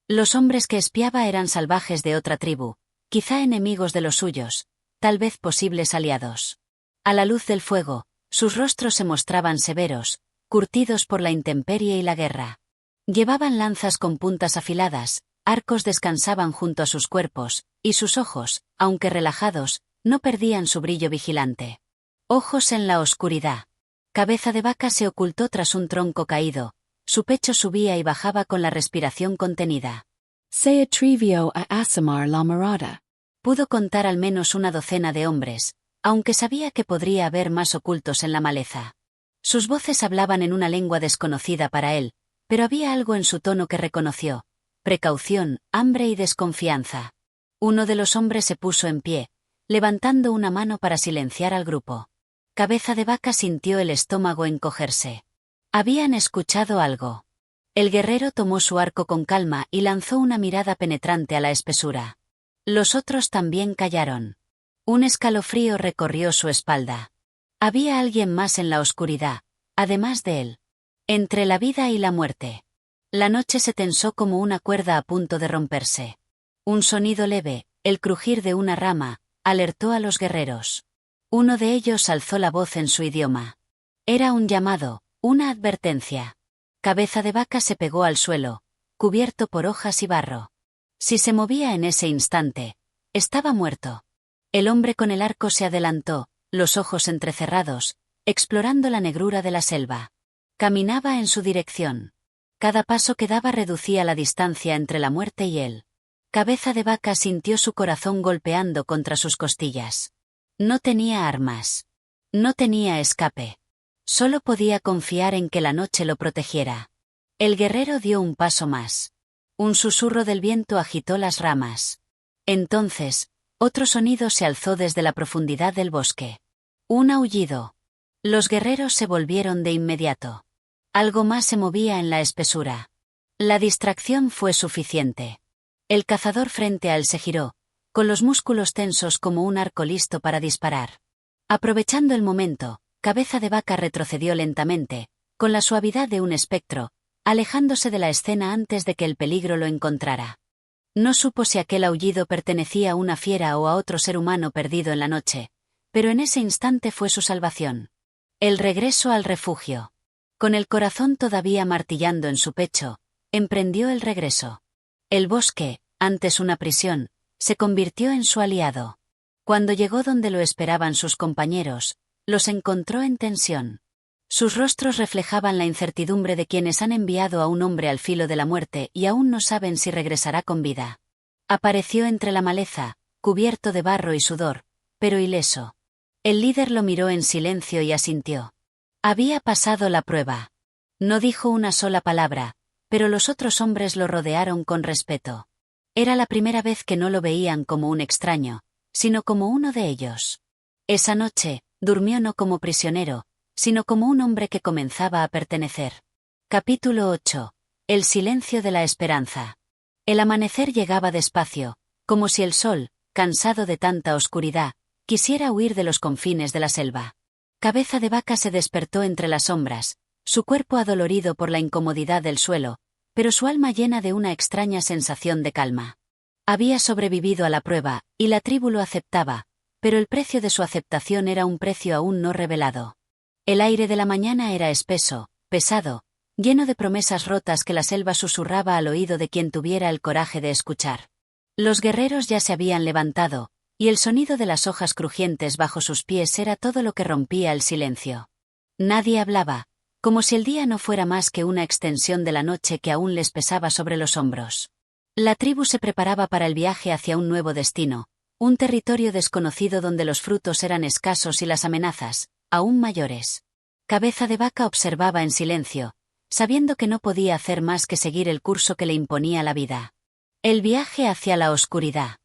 Los hombres que espiaba eran salvajes de otra tribu, quizá enemigos de los suyos, tal vez posibles aliados. A la luz del fuego, sus rostros se mostraban severos, curtidos por la intemperie y la guerra. Llevaban lanzas con puntas afiladas, arcos descansaban junto a sus cuerpos, y sus ojos, aunque relajados, no perdían su brillo vigilante. Ojos en la oscuridad. Cabeza de Vaca se ocultó tras un tronco caído, su pecho subía y bajaba con la respiración contenida. Se atrevió a asomar la mirada. Pudo contar al menos una docena de hombres, aunque sabía que podría haber más ocultos en la maleza. Sus voces hablaban en una lengua desconocida para él, pero había algo en su tono que reconoció: precaución, hambre y desconfianza. Uno de los hombres se puso en pie, levantando una mano para silenciar al grupo. Cabeza de Vaca sintió el estómago encogerse. Habían escuchado algo. El guerrero tomó su arco con calma y lanzó una mirada penetrante a la espesura. Los otros también callaron. Un escalofrío recorrió su espalda. Había alguien más en la oscuridad, además de él. Entre la vida y la muerte. La noche se tensó como una cuerda a punto de romperse. Un sonido leve, el crujir de una rama, alertó a los guerreros. Uno de ellos alzó la voz en su idioma. Era un llamado, una advertencia. Cabeza de Vaca se pegó al suelo, cubierto por hojas y barro. Si se movía en ese instante, estaba muerto. El hombre con el arco se adelantó, los ojos entrecerrados, explorando la negrura de la selva. Caminaba en su dirección. Cada paso que daba reducía la distancia entre la muerte y él. Cabeza de Vaca sintió su corazón golpeando contra sus costillas. No tenía armas. No tenía escape. Solo podía confiar en que la noche lo protegiera. El guerrero dio un paso más. Un susurro del viento agitó las ramas. Entonces, otro sonido se alzó desde la profundidad del bosque. Un aullido. Los guerreros se volvieron de inmediato. Algo más se movía en la espesura. La distracción fue suficiente. El cazador frente a él se giró, con los músculos tensos como un arco listo para disparar. Aprovechando el momento, Cabeza de Vaca retrocedió lentamente, con la suavidad de un espectro, alejándose de la escena antes de que el peligro lo encontrara. No supo si aquel aullido pertenecía a una fiera o a otro ser humano perdido en la noche, pero en ese instante fue su salvación. El regreso al refugio. Con el corazón todavía martillando en su pecho, emprendió el regreso. El bosque, antes una prisión, se convirtió en su aliado. Cuando llegó donde lo esperaban sus compañeros, los encontró en tensión. Sus rostros reflejaban la incertidumbre de quienes han enviado a un hombre al filo de la muerte y aún no saben si regresará con vida. Apareció entre la maleza, cubierto de barro y sudor, pero ileso. El líder lo miró en silencio y asintió. Había pasado la prueba. No dijo una sola palabra, pero los otros hombres lo rodearon con respeto. Era la primera vez que no lo veían como un extraño, sino como uno de ellos. Esa noche, durmió no como prisionero, sino como un hombre que comenzaba a pertenecer. Capítulo 8. El silencio de la esperanza. El amanecer llegaba despacio, como si el sol, cansado de tanta oscuridad, quisiera huir de los confines de la selva. Cabeza de Vaca se despertó entre las sombras, su cuerpo adolorido por la incomodidad del suelo, pero su alma llena de una extraña sensación de calma. Había sobrevivido a la prueba, y la tribu lo aceptaba, pero el precio de su aceptación era un precio aún no revelado. El aire de la mañana era espeso, pesado, lleno de promesas rotas que la selva susurraba al oído de quien tuviera el coraje de escuchar. Los guerreros ya se habían levantado, y el sonido de las hojas crujientes bajo sus pies era todo lo que rompía el silencio. Nadie hablaba, como si el día no fuera más que una extensión de la noche que aún les pesaba sobre los hombros. La tribu se preparaba para el viaje hacia un nuevo destino, un territorio desconocido donde los frutos eran escasos y las amenazas, aún mayores. Cabeza de Vaca observaba en silencio, sabiendo que no podía hacer más que seguir el curso que le imponía la vida. El viaje hacia la oscuridad.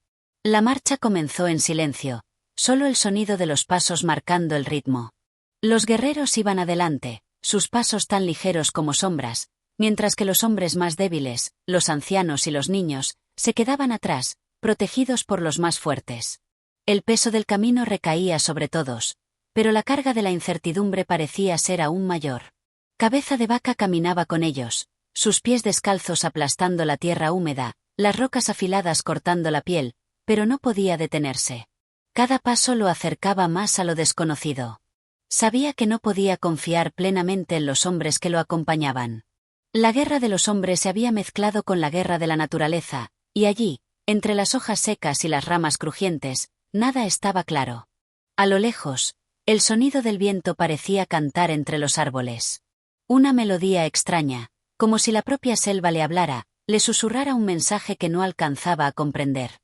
La marcha comenzó en silencio, solo el sonido de los pasos marcando el ritmo. Los guerreros iban adelante, sus pasos tan ligeros como sombras, mientras que los hombres más débiles, los ancianos y los niños, se quedaban atrás, protegidos por los más fuertes. El peso del camino recaía sobre todos, pero la carga de la incertidumbre parecía ser aún mayor. Cabeza de Vaca caminaba con ellos, sus pies descalzos aplastando la tierra húmeda, las rocas afiladas cortando la piel, pero no podía detenerse. Cada paso lo acercaba más a lo desconocido. Sabía que no podía confiar plenamente en los hombres que lo acompañaban. La guerra de los hombres se había mezclado con la guerra de la naturaleza, y allí, entre las hojas secas y las ramas crujientes, nada estaba claro. A lo lejos, el sonido del viento parecía cantar entre los árboles. Una melodía extraña, como si la propia selva le hablara, le susurrara un mensaje que no alcanzaba a comprender.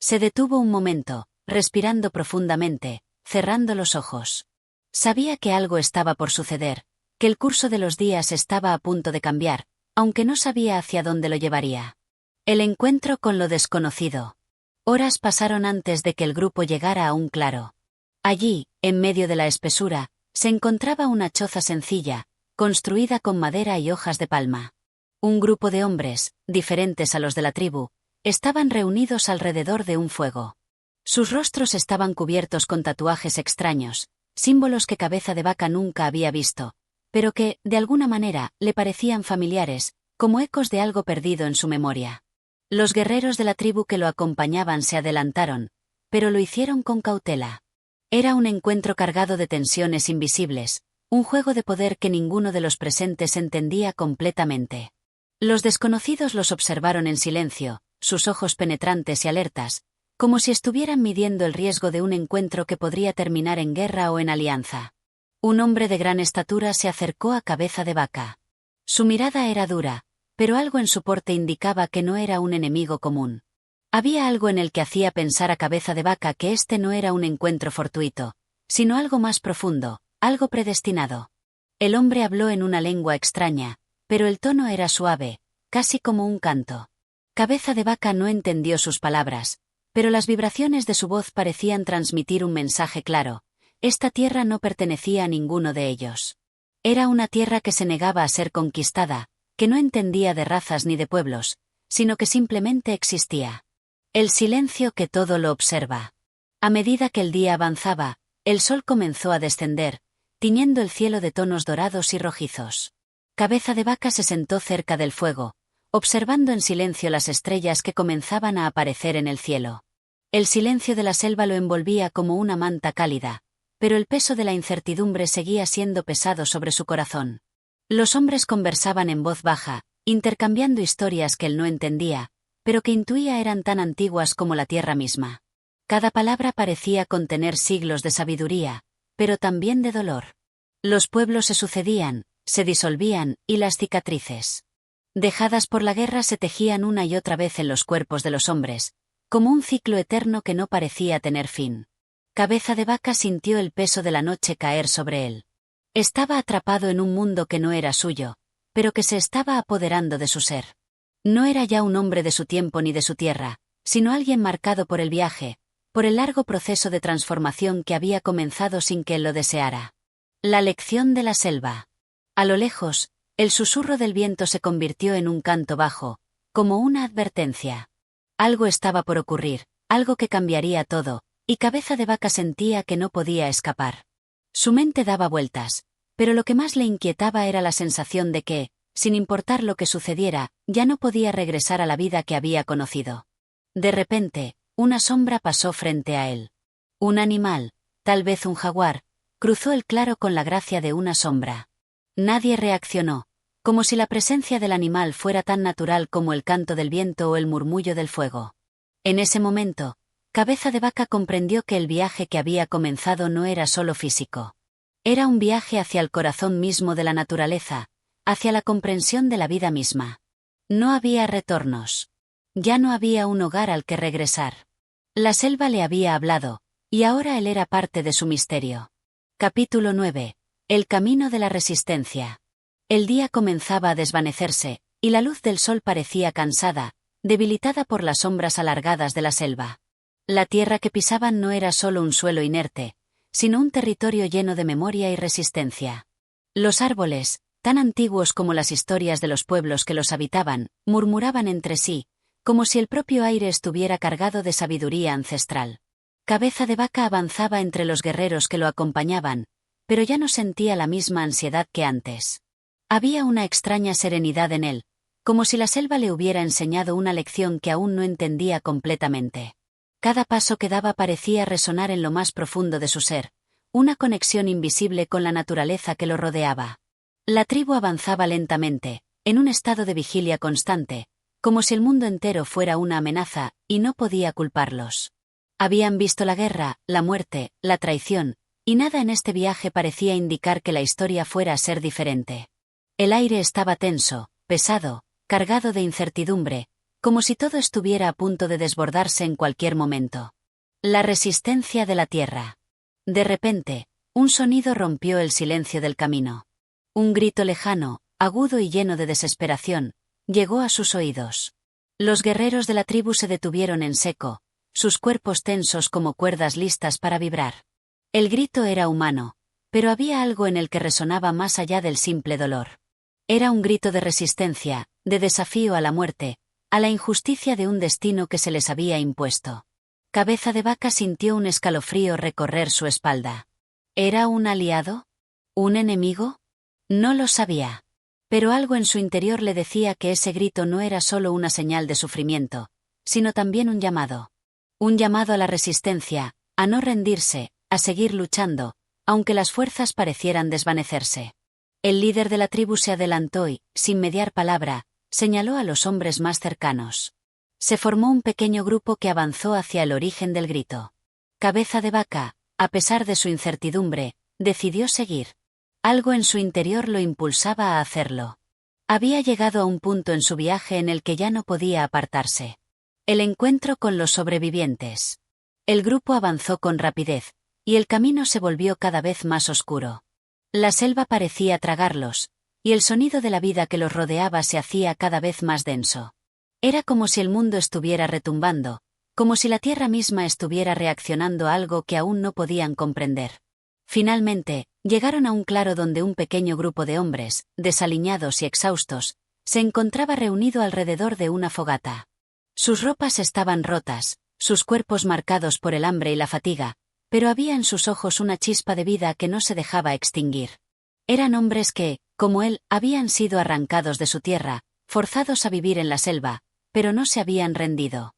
Se detuvo un momento, respirando profundamente, cerrando los ojos. Sabía que algo estaba por suceder, que el curso de los días estaba a punto de cambiar, aunque no sabía hacia dónde lo llevaría. El encuentro con lo desconocido. Horas pasaron antes de que el grupo llegara a un claro. Allí, en medio de la espesura, se encontraba una choza sencilla, construida con madera y hojas de palma. Un grupo de hombres, diferentes a los de la tribu, estaban reunidos alrededor de un fuego. Sus rostros estaban cubiertos con tatuajes extraños, símbolos que Cabeza de Vaca nunca había visto, pero que, de alguna manera, le parecían familiares, como ecos de algo perdido en su memoria. Los guerreros de la tribu que lo acompañaban se adelantaron, pero lo hicieron con cautela. Era un encuentro cargado de tensiones invisibles, un juego de poder que ninguno de los presentes entendía completamente. Los desconocidos los observaron en silencio, sus ojos penetrantes y alertas, como si estuvieran midiendo el riesgo de un encuentro que podría terminar en guerra o en alianza. Un hombre de gran estatura se acercó a Cabeza de Vaca. Su mirada era dura, pero algo en su porte indicaba que no era un enemigo común. Había algo en el que hacía pensar a Cabeza de Vaca que este no era un encuentro fortuito, sino algo más profundo, algo predestinado. El hombre habló en una lengua extraña, pero el tono era suave, casi como un canto. Cabeza de Vaca no entendió sus palabras, pero las vibraciones de su voz parecían transmitir un mensaje claro: esta tierra no pertenecía a ninguno de ellos. Era una tierra que se negaba a ser conquistada, que no entendía de razas ni de pueblos, sino que simplemente existía. El silencio que todo lo observa. A medida que el día avanzaba, el sol comenzó a descender, tiñendo el cielo de tonos dorados y rojizos. Cabeza de Vaca se sentó cerca del fuego, observando en silencio las estrellas que comenzaban a aparecer en el cielo. El silencio de la selva lo envolvía como una manta cálida, pero el peso de la incertidumbre seguía siendo pesado sobre su corazón. Los hombres conversaban en voz baja, intercambiando historias que él no entendía, pero que intuía eran tan antiguas como la tierra misma. Cada palabra parecía contener siglos de sabiduría, pero también de dolor. Los pueblos se sucedían, se disolvían, y las cicatrices, dejadas por la guerra, se tejían una y otra vez en los cuerpos de los hombres, como un ciclo eterno que no parecía tener fin. Cabeza de Vaca sintió el peso de la noche caer sobre él. Estaba atrapado en un mundo que no era suyo, pero que se estaba apoderando de su ser. No era ya un hombre de su tiempo ni de su tierra, sino alguien marcado por el viaje, por el largo proceso de transformación que había comenzado sin que él lo deseara. La lección de la selva. A lo lejos, el susurro del viento se convirtió en un canto bajo, como una advertencia. Algo estaba por ocurrir, algo que cambiaría todo, y Cabeza de Vaca sentía que no podía escapar. Su mente daba vueltas, pero lo que más le inquietaba era la sensación de que, sin importar lo que sucediera, ya no podía regresar a la vida que había conocido. De repente, una sombra pasó frente a él. Un animal, tal vez un jaguar, cruzó el claro con la gracia de una sombra. Nadie reaccionó, como si la presencia del animal fuera tan natural como el canto del viento o el murmullo del fuego. En ese momento, Cabeza de Vaca comprendió que el viaje que había comenzado no era solo físico. Era un viaje hacia el corazón mismo de la naturaleza, hacia la comprensión de la vida misma. No había retornos. Ya no había un hogar al que regresar. La selva le había hablado, y ahora él era parte de su misterio. Capítulo 9. El camino de la resistencia. El día comenzaba a desvanecerse, y la luz del sol parecía cansada, debilitada por las sombras alargadas de la selva. La tierra que pisaban no era solo un suelo inerte, sino un territorio lleno de memoria y resistencia. Los árboles, tan antiguos como las historias de los pueblos que los habitaban, murmuraban entre sí, como si el propio aire estuviera cargado de sabiduría ancestral. Cabeza de Vaca avanzaba entre los guerreros que lo acompañaban, pero ya no sentía la misma ansiedad que antes. Había una extraña serenidad en él, como si la selva le hubiera enseñado una lección que aún no entendía completamente. Cada paso que daba parecía resonar en lo más profundo de su ser, una conexión invisible con la naturaleza que lo rodeaba. La tribu avanzaba lentamente, en un estado de vigilia constante, como si el mundo entero fuera una amenaza, y no podía culparlos. Habían visto la guerra, la muerte, la traición, y nada en este viaje parecía indicar que la historia fuera a ser diferente. El aire estaba tenso, pesado, cargado de incertidumbre, como si todo estuviera a punto de desbordarse en cualquier momento. La resistencia de la tierra. De repente, un sonido rompió el silencio del camino. Un grito lejano, agudo y lleno de desesperación, llegó a sus oídos. Los guerreros de la tribu se detuvieron en seco, sus cuerpos tensos como cuerdas listas para vibrar. El grito era humano, pero había algo en el que resonaba más allá del simple dolor. Era un grito de resistencia, de desafío a la muerte, a la injusticia de un destino que se les había impuesto. Cabeza de Vaca sintió un escalofrío recorrer su espalda. ¿Era un aliado? ¿Un enemigo? No lo sabía. Pero algo en su interior le decía que ese grito no era solo una señal de sufrimiento, sino también un llamado. Un llamado a la resistencia, a no rendirse, a seguir luchando, aunque las fuerzas parecieran desvanecerse. El líder de la tribu se adelantó y, sin mediar palabra, señaló a los hombres más cercanos. Se formó un pequeño grupo que avanzó hacia el origen del grito. Cabeza de Vaca, a pesar de su incertidumbre, decidió seguir. Algo en su interior lo impulsaba a hacerlo. Había llegado a un punto en su viaje en el que ya no podía apartarse. El encuentro con los sobrevivientes. El grupo avanzó con rapidez, y el camino se volvió cada vez más oscuro. La selva parecía tragarlos, y el sonido de la vida que los rodeaba se hacía cada vez más denso. Era como si el mundo estuviera retumbando, como si la tierra misma estuviera reaccionando a algo que aún no podían comprender. Finalmente, llegaron a un claro donde un pequeño grupo de hombres, desaliñados y exhaustos, se encontraba reunido alrededor de una fogata. Sus ropas estaban rotas, sus cuerpos marcados por el hambre y la fatiga, pero había en sus ojos una chispa de vida que no se dejaba extinguir. Eran hombres que, como él, habían sido arrancados de su tierra, forzados a vivir en la selva, pero no se habían rendido.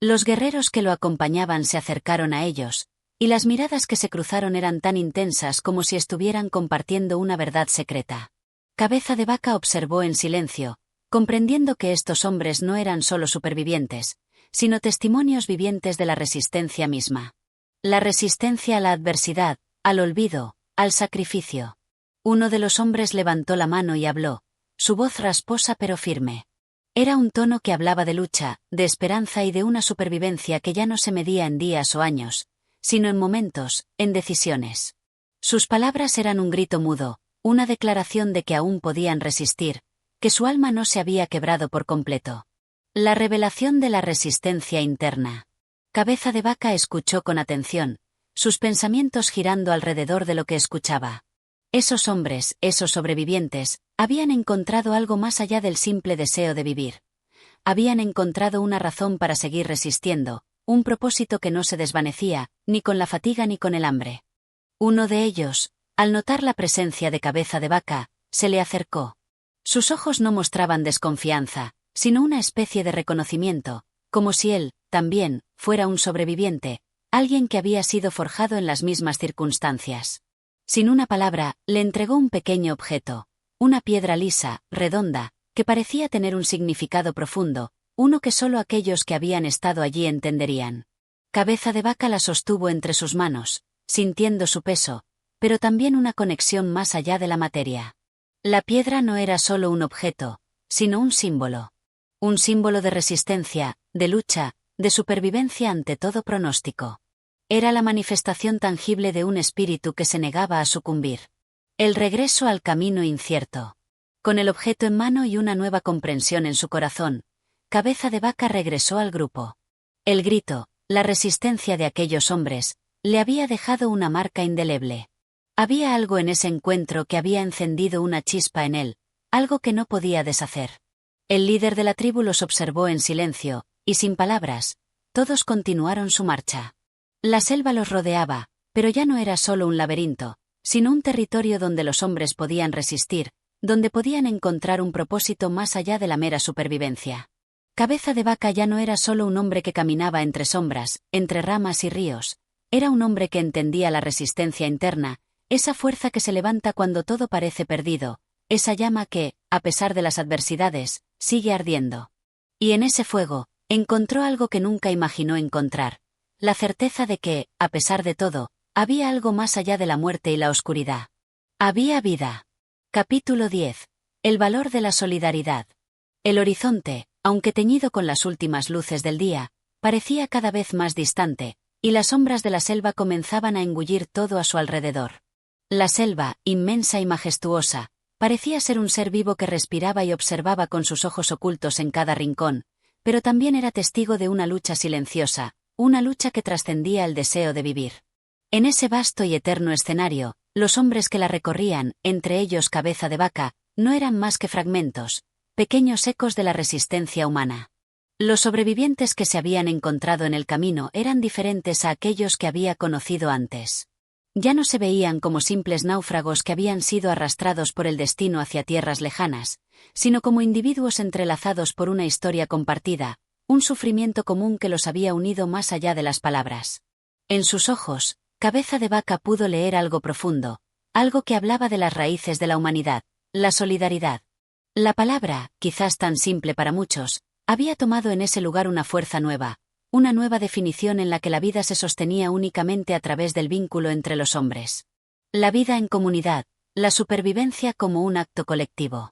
Los guerreros que lo acompañaban se acercaron a ellos, y las miradas que se cruzaron eran tan intensas como si estuvieran compartiendo una verdad secreta. Cabeza de Vaca observó en silencio, comprendiendo que estos hombres no eran solo supervivientes, sino testimonios vivientes de la resistencia misma. La resistencia a la adversidad, al olvido, al sacrificio. Uno de los hombres levantó la mano y habló, su voz rasposa pero firme. Era un tono que hablaba de lucha, de esperanza y de una supervivencia que ya no se medía en días o años, sino en momentos, en decisiones. Sus palabras eran un grito mudo, una declaración de que aún podían resistir, que su alma no se había quebrado por completo. La revelación de la resistencia interna. Cabeza de Vaca escuchó con atención, sus pensamientos girando alrededor de lo que escuchaba. Esos hombres, esos sobrevivientes, habían encontrado algo más allá del simple deseo de vivir. Habían encontrado una razón para seguir resistiendo, un propósito que no se desvanecía, ni con la fatiga ni con el hambre. Uno de ellos, al notar la presencia de Cabeza de Vaca, se le acercó. Sus ojos no mostraban desconfianza, sino una especie de reconocimiento, como si él, también, fuera un sobreviviente, alguien que había sido forjado en las mismas circunstancias. Sin una palabra, le entregó un pequeño objeto, una piedra lisa, redonda, que parecía tener un significado profundo, uno que solo aquellos que habían estado allí entenderían. Cabeza de Vaca la sostuvo entre sus manos, sintiendo su peso, pero también una conexión más allá de la materia. La piedra no era solo un objeto, sino un símbolo. Un símbolo de resistencia, de lucha, de supervivencia ante todo pronóstico. Era la manifestación tangible de un espíritu que se negaba a sucumbir. El regreso al camino incierto. Con el objeto en mano y una nueva comprensión en su corazón, Cabeza de Vaca regresó al grupo. El grito, la resistencia de aquellos hombres, le había dejado una marca indeleble. Había algo en ese encuentro que había encendido una chispa en él, algo que no podía deshacer. El líder de la tribu los observó en silencio, y sin palabras, todos continuaron su marcha. La selva los rodeaba, pero ya no era solo un laberinto, sino un territorio donde los hombres podían resistir, donde podían encontrar un propósito más allá de la mera supervivencia. Cabeza de Vaca ya no era solo un hombre que caminaba entre sombras, entre ramas y ríos, era un hombre que entendía la resistencia interna, esa fuerza que se levanta cuando todo parece perdido, esa llama que, a pesar de las adversidades, sigue ardiendo. Y en ese fuego, encontró algo que nunca imaginó encontrar, la certeza de que, a pesar de todo, había algo más allá de la muerte y la oscuridad. Había vida. Capítulo 10. El valor de la solidaridad. El horizonte, aunque teñido con las últimas luces del día, parecía cada vez más distante, y las sombras de la selva comenzaban a engullir todo a su alrededor. La selva, inmensa y majestuosa, parecía ser un ser vivo que respiraba y observaba con sus ojos ocultos en cada rincón, pero también era testigo de una lucha silenciosa, una lucha que trascendía el deseo de vivir. En ese vasto y eterno escenario, los hombres que la recorrían, entre ellos Cabeza de Vaca, no eran más que fragmentos, pequeños ecos de la resistencia humana. Los sobrevivientes que se habían encontrado en el camino eran diferentes a aquellos que había conocido antes. Ya no se veían como simples náufragos que habían sido arrastrados por el destino hacia tierras lejanas, sino como individuos entrelazados por una historia compartida, un sufrimiento común que los había unido más allá de las palabras. En sus ojos, Cabeza de Vaca pudo leer algo profundo, algo que hablaba de las raíces de la humanidad, la solidaridad. La palabra, quizás tan simple para muchos, había tomado en ese lugar una fuerza nueva, una nueva definición en la que la vida se sostenía únicamente a través del vínculo entre los hombres. La vida en comunidad, la supervivencia como un acto colectivo.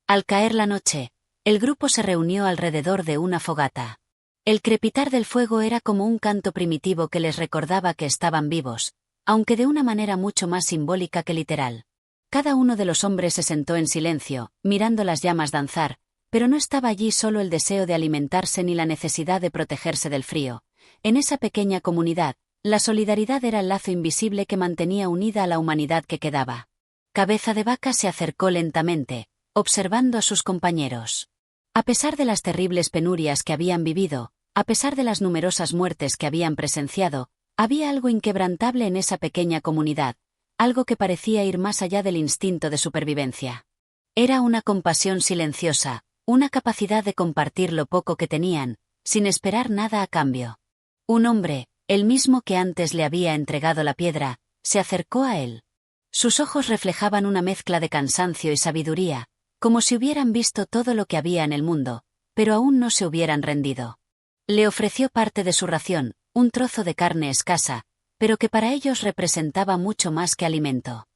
Al caer la noche, el grupo se reunió alrededor de una fogata. El crepitar del fuego era como un canto primitivo que les recordaba que estaban vivos, aunque de una manera mucho más simbólica que literal. Cada uno de los hombres se sentó en silencio, mirando las llamas danzar, pero no estaba allí solo el deseo de alimentarse ni la necesidad de protegerse del frío. En esa pequeña comunidad, la solidaridad era el lazo invisible que mantenía unida a la humanidad que quedaba. Cabeza de Vaca se acercó lentamente, observando a sus compañeros. A pesar de las terribles penurias que habían vivido, a pesar de las numerosas muertes que habían presenciado, había algo inquebrantable en esa pequeña comunidad, algo que parecía ir más allá del instinto de supervivencia. Era una compasión silenciosa, una capacidad de compartir lo poco que tenían, sin esperar nada a cambio. Un hombre, El mismo que antes le había entregado la piedra, se acercó a él. Sus ojos reflejaban una mezcla de cansancio y sabiduría, como si hubieran visto todo lo que había en el mundo, pero aún no se hubieran rendido. Le ofreció parte de su ración, un trozo de carne escasa, pero que para ellos representaba mucho más que alimento.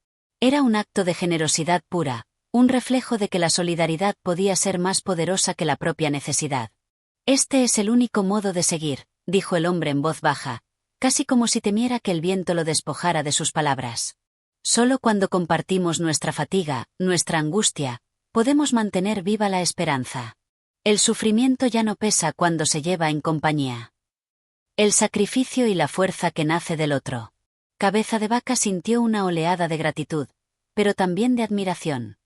Era un acto de generosidad pura, un reflejo de que la solidaridad podía ser más poderosa que la propia necesidad. Este es el único modo de seguir, dijo el hombre en voz baja, casi como si temiera que el viento lo despojara de sus palabras. Solo cuando compartimos nuestra fatiga, nuestra angustia, podemos mantener viva la esperanza. El sufrimiento ya no pesa cuando se lleva en compañía. El sacrificio y la fuerza que nace del otro. Cabeza de Vaca sintió una oleada de gratitud, pero también de admiración.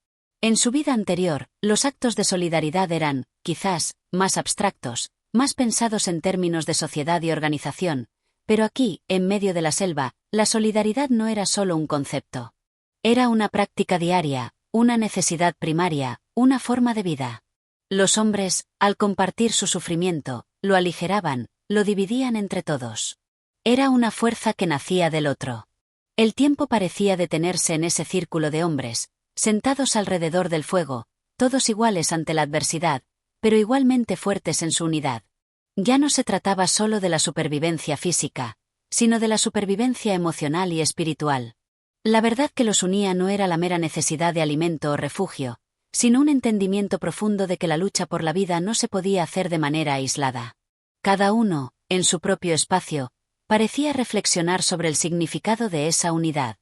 En su vida anterior, los actos de solidaridad eran, quizás, más abstractos, más pensados en términos de sociedad y organización, pero aquí, en medio de la selva, la solidaridad no era solo un concepto. Era una práctica diaria, una necesidad primaria, una forma de vida. Los hombres, al compartir su sufrimiento, lo aligeraban, lo dividían entre todos. Era una fuerza que nacía del otro. El tiempo parecía detenerse en ese círculo de hombres, sentados alrededor del fuego, todos iguales ante la adversidad, pero igualmente fuertes en su unidad. Ya no se trataba solo de la supervivencia física, sino de la supervivencia emocional y espiritual. La verdad que los unía no era la mera necesidad de alimento o refugio, sino un entendimiento profundo de que la lucha por la vida no se podía hacer de manera aislada. Cada uno, en su propio espacio, parecía reflexionar sobre el significado de esa unidad.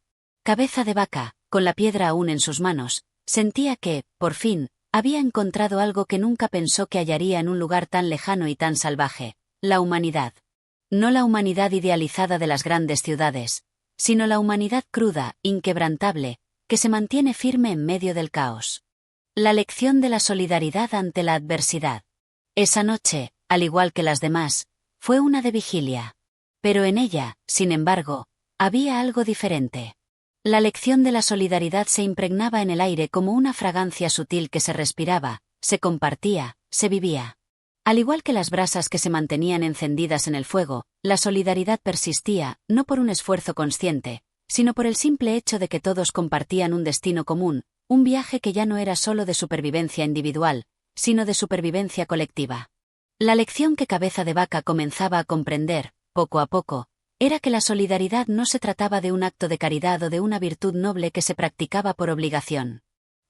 Cabeza de Vaca, con la piedra aún en sus manos, sentía que, por fin, había encontrado algo que nunca pensó que hallaría en un lugar tan lejano y tan salvaje: la humanidad. No la humanidad idealizada de las grandes ciudades, sino la humanidad cruda, inquebrantable, que se mantiene firme en medio del caos. La lección de la solidaridad ante la adversidad. Esa noche, al igual que las demás, fue una de vigilia. Pero en ella, sin embargo, había algo diferente. La lección de la solidaridad se impregnaba en el aire como una fragancia sutil que se respiraba, se compartía, se vivía. Al igual que las brasas que se mantenían encendidas en el fuego, la solidaridad persistía, no por un esfuerzo consciente, sino por el simple hecho de que todos compartían un destino común, un viaje que ya no era solo de supervivencia individual, sino de supervivencia colectiva. La lección que Cabeza de Vaca comenzaba a comprender, poco a poco, era que la solidaridad no se trataba de un acto de caridad o de una virtud noble que se practicaba por obligación.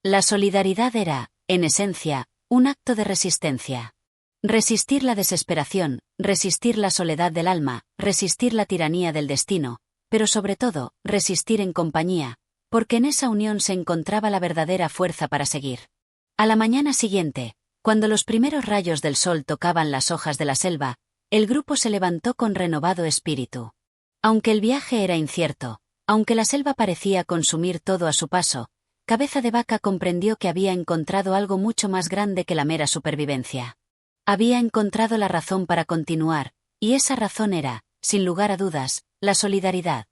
La solidaridad era, en esencia, un acto de resistencia. Resistir la desesperación, resistir la soledad del alma, resistir la tiranía del destino, pero sobre todo, resistir en compañía, porque en esa unión se encontraba la verdadera fuerza para seguir. A la mañana siguiente, cuando los primeros rayos del sol tocaban las hojas de la selva, el grupo se levantó con renovado espíritu. Aunque el viaje era incierto, aunque la selva parecía consumir todo a su paso, Cabeza de Vaca comprendió que había encontrado algo mucho más grande que la mera supervivencia. Había encontrado la razón para continuar, y esa razón era, sin lugar a dudas, la solidaridad.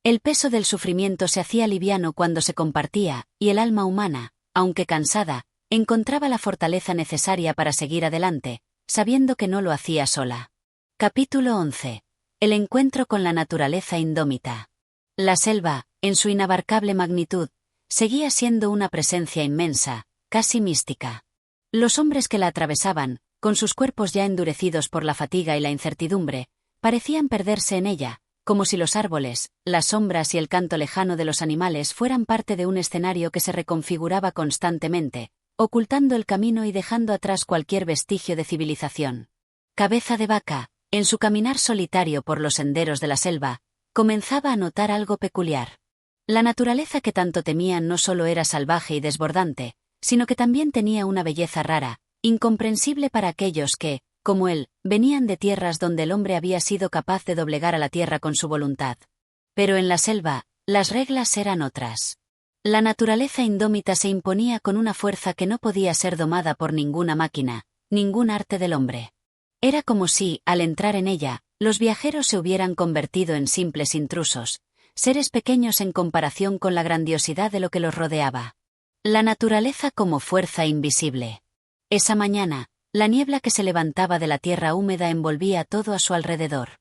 El peso del sufrimiento se hacía liviano cuando se compartía, y el alma humana, aunque cansada, encontraba la fortaleza necesaria para seguir adelante, sabiendo que no lo hacía sola. Capítulo 11. El encuentro con la naturaleza indómita. La selva, en su inabarcable magnitud, seguía siendo una presencia inmensa, casi mística. Los hombres que la atravesaban, con sus cuerpos ya endurecidos por la fatiga y la incertidumbre, parecían perderse en ella, como si los árboles, las sombras y el canto lejano de los animales fueran parte de un escenario que se reconfiguraba constantemente, ocultando el camino y dejando atrás cualquier vestigio de civilización. Cabeza de Vaca, en su caminar solitario por los senderos de la selva, comenzaba a notar algo peculiar. La naturaleza que tanto temían no solo era salvaje y desbordante, sino que también tenía una belleza rara, incomprensible para aquellos que, como él, venían de tierras donde el hombre había sido capaz de doblegar a la tierra con su voluntad. Pero en la selva, las reglas eran otras. La naturaleza indómita se imponía con una fuerza que no podía ser domada por ninguna máquina, ningún arte del hombre. Era como si, al entrar en ella, los viajeros se hubieran convertido en simples intrusos, seres pequeños en comparación con la grandiosidad de lo que los rodeaba. La naturaleza como fuerza invisible. Esa mañana, la niebla que se levantaba de la tierra húmeda envolvía todo a su alrededor.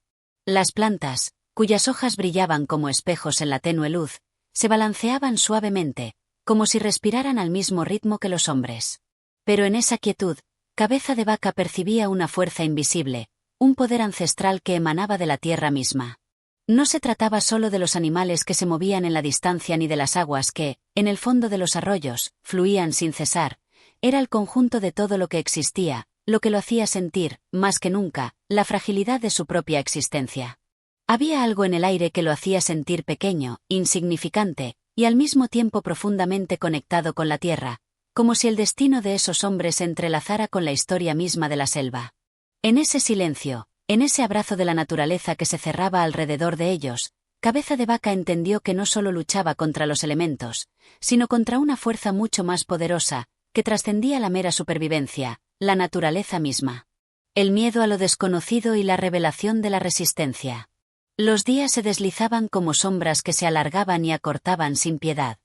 Las plantas, cuyas hojas brillaban como espejos en la tenue luz, se balanceaban suavemente, como si respiraran al mismo ritmo que los hombres. Pero en esa quietud, Cabeza de Vaca percibía una fuerza invisible, un poder ancestral que emanaba de la tierra misma. No se trataba solo de los animales que se movían en la distancia ni de las aguas que, en el fondo de los arroyos, fluían sin cesar, era el conjunto de todo lo que existía, lo que lo hacía sentir, más que nunca, la fragilidad de su propia existencia. Había algo en el aire que lo hacía sentir pequeño, insignificante, y al mismo tiempo profundamente conectado con la tierra, como si el destino de esos hombres se entrelazara con la historia misma de la selva. En ese silencio, en ese abrazo de la naturaleza que se cerraba alrededor de ellos, Cabeza de Vaca entendió que no solo luchaba contra los elementos, sino contra una fuerza mucho más poderosa, que trascendía la mera supervivencia, la naturaleza misma. El miedo a lo desconocido y la revelación de la resistencia. Los días se deslizaban como sombras que se alargaban y acortaban sin piedad.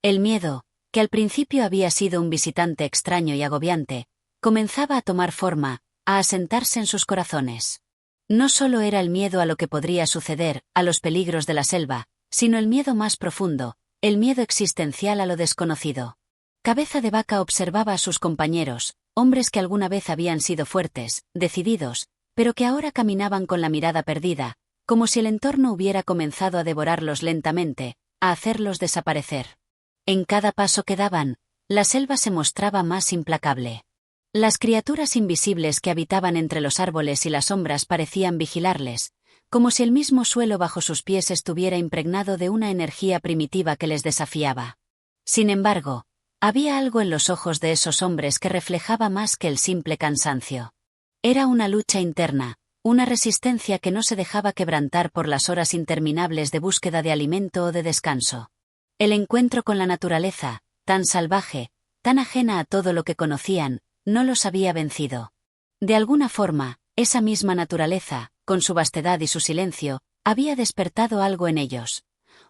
El miedo, que al principio había sido un visitante extraño y agobiante, comenzaba a tomar forma, a asentarse en sus corazones. No solo era el miedo a lo que podría suceder, a los peligros de la selva, sino el miedo más profundo, el miedo existencial a lo desconocido. Cabeza de Vaca observaba a sus compañeros, hombres que alguna vez habían sido fuertes, decididos, pero que ahora caminaban con la mirada perdida, como si el entorno hubiera comenzado a devorarlos lentamente, a hacerlos desaparecer. En cada paso que daban, la selva se mostraba más implacable. Las criaturas invisibles que habitaban entre los árboles y las sombras parecían vigilarles, como si el mismo suelo bajo sus pies estuviera impregnado de una energía primitiva que les desafiaba. Sin embargo, había algo en los ojos de esos hombres que reflejaba más que el simple cansancio. Era una lucha interna, una resistencia que no se dejaba quebrantar por las horas interminables de búsqueda de alimento o de descanso. El encuentro con la naturaleza, tan salvaje, tan ajena a todo lo que conocían, no los había vencido. De alguna forma, esa misma naturaleza, con su vastedad y su silencio, había despertado algo en ellos.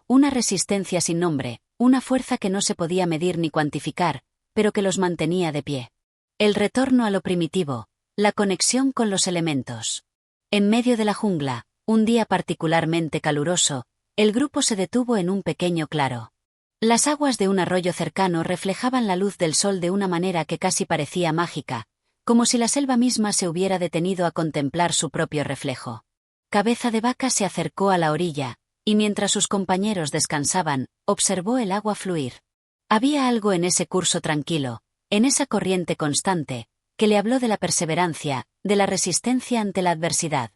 Una resistencia sin nombre, una fuerza que no se podía medir ni cuantificar, pero que los mantenía de pie. El retorno a lo primitivo, la conexión con los elementos. En medio de la jungla, un día particularmente caluroso, el grupo se detuvo en un pequeño claro. Las aguas de un arroyo cercano reflejaban la luz del sol de una manera que casi parecía mágica, como si la selva misma se hubiera detenido a contemplar su propio reflejo. Cabeza de Vaca se acercó a la orilla, y mientras sus compañeros descansaban, observó el agua fluir. Había algo en ese curso tranquilo, en esa corriente constante, que le habló de la perseverancia, de la resistencia ante la adversidad.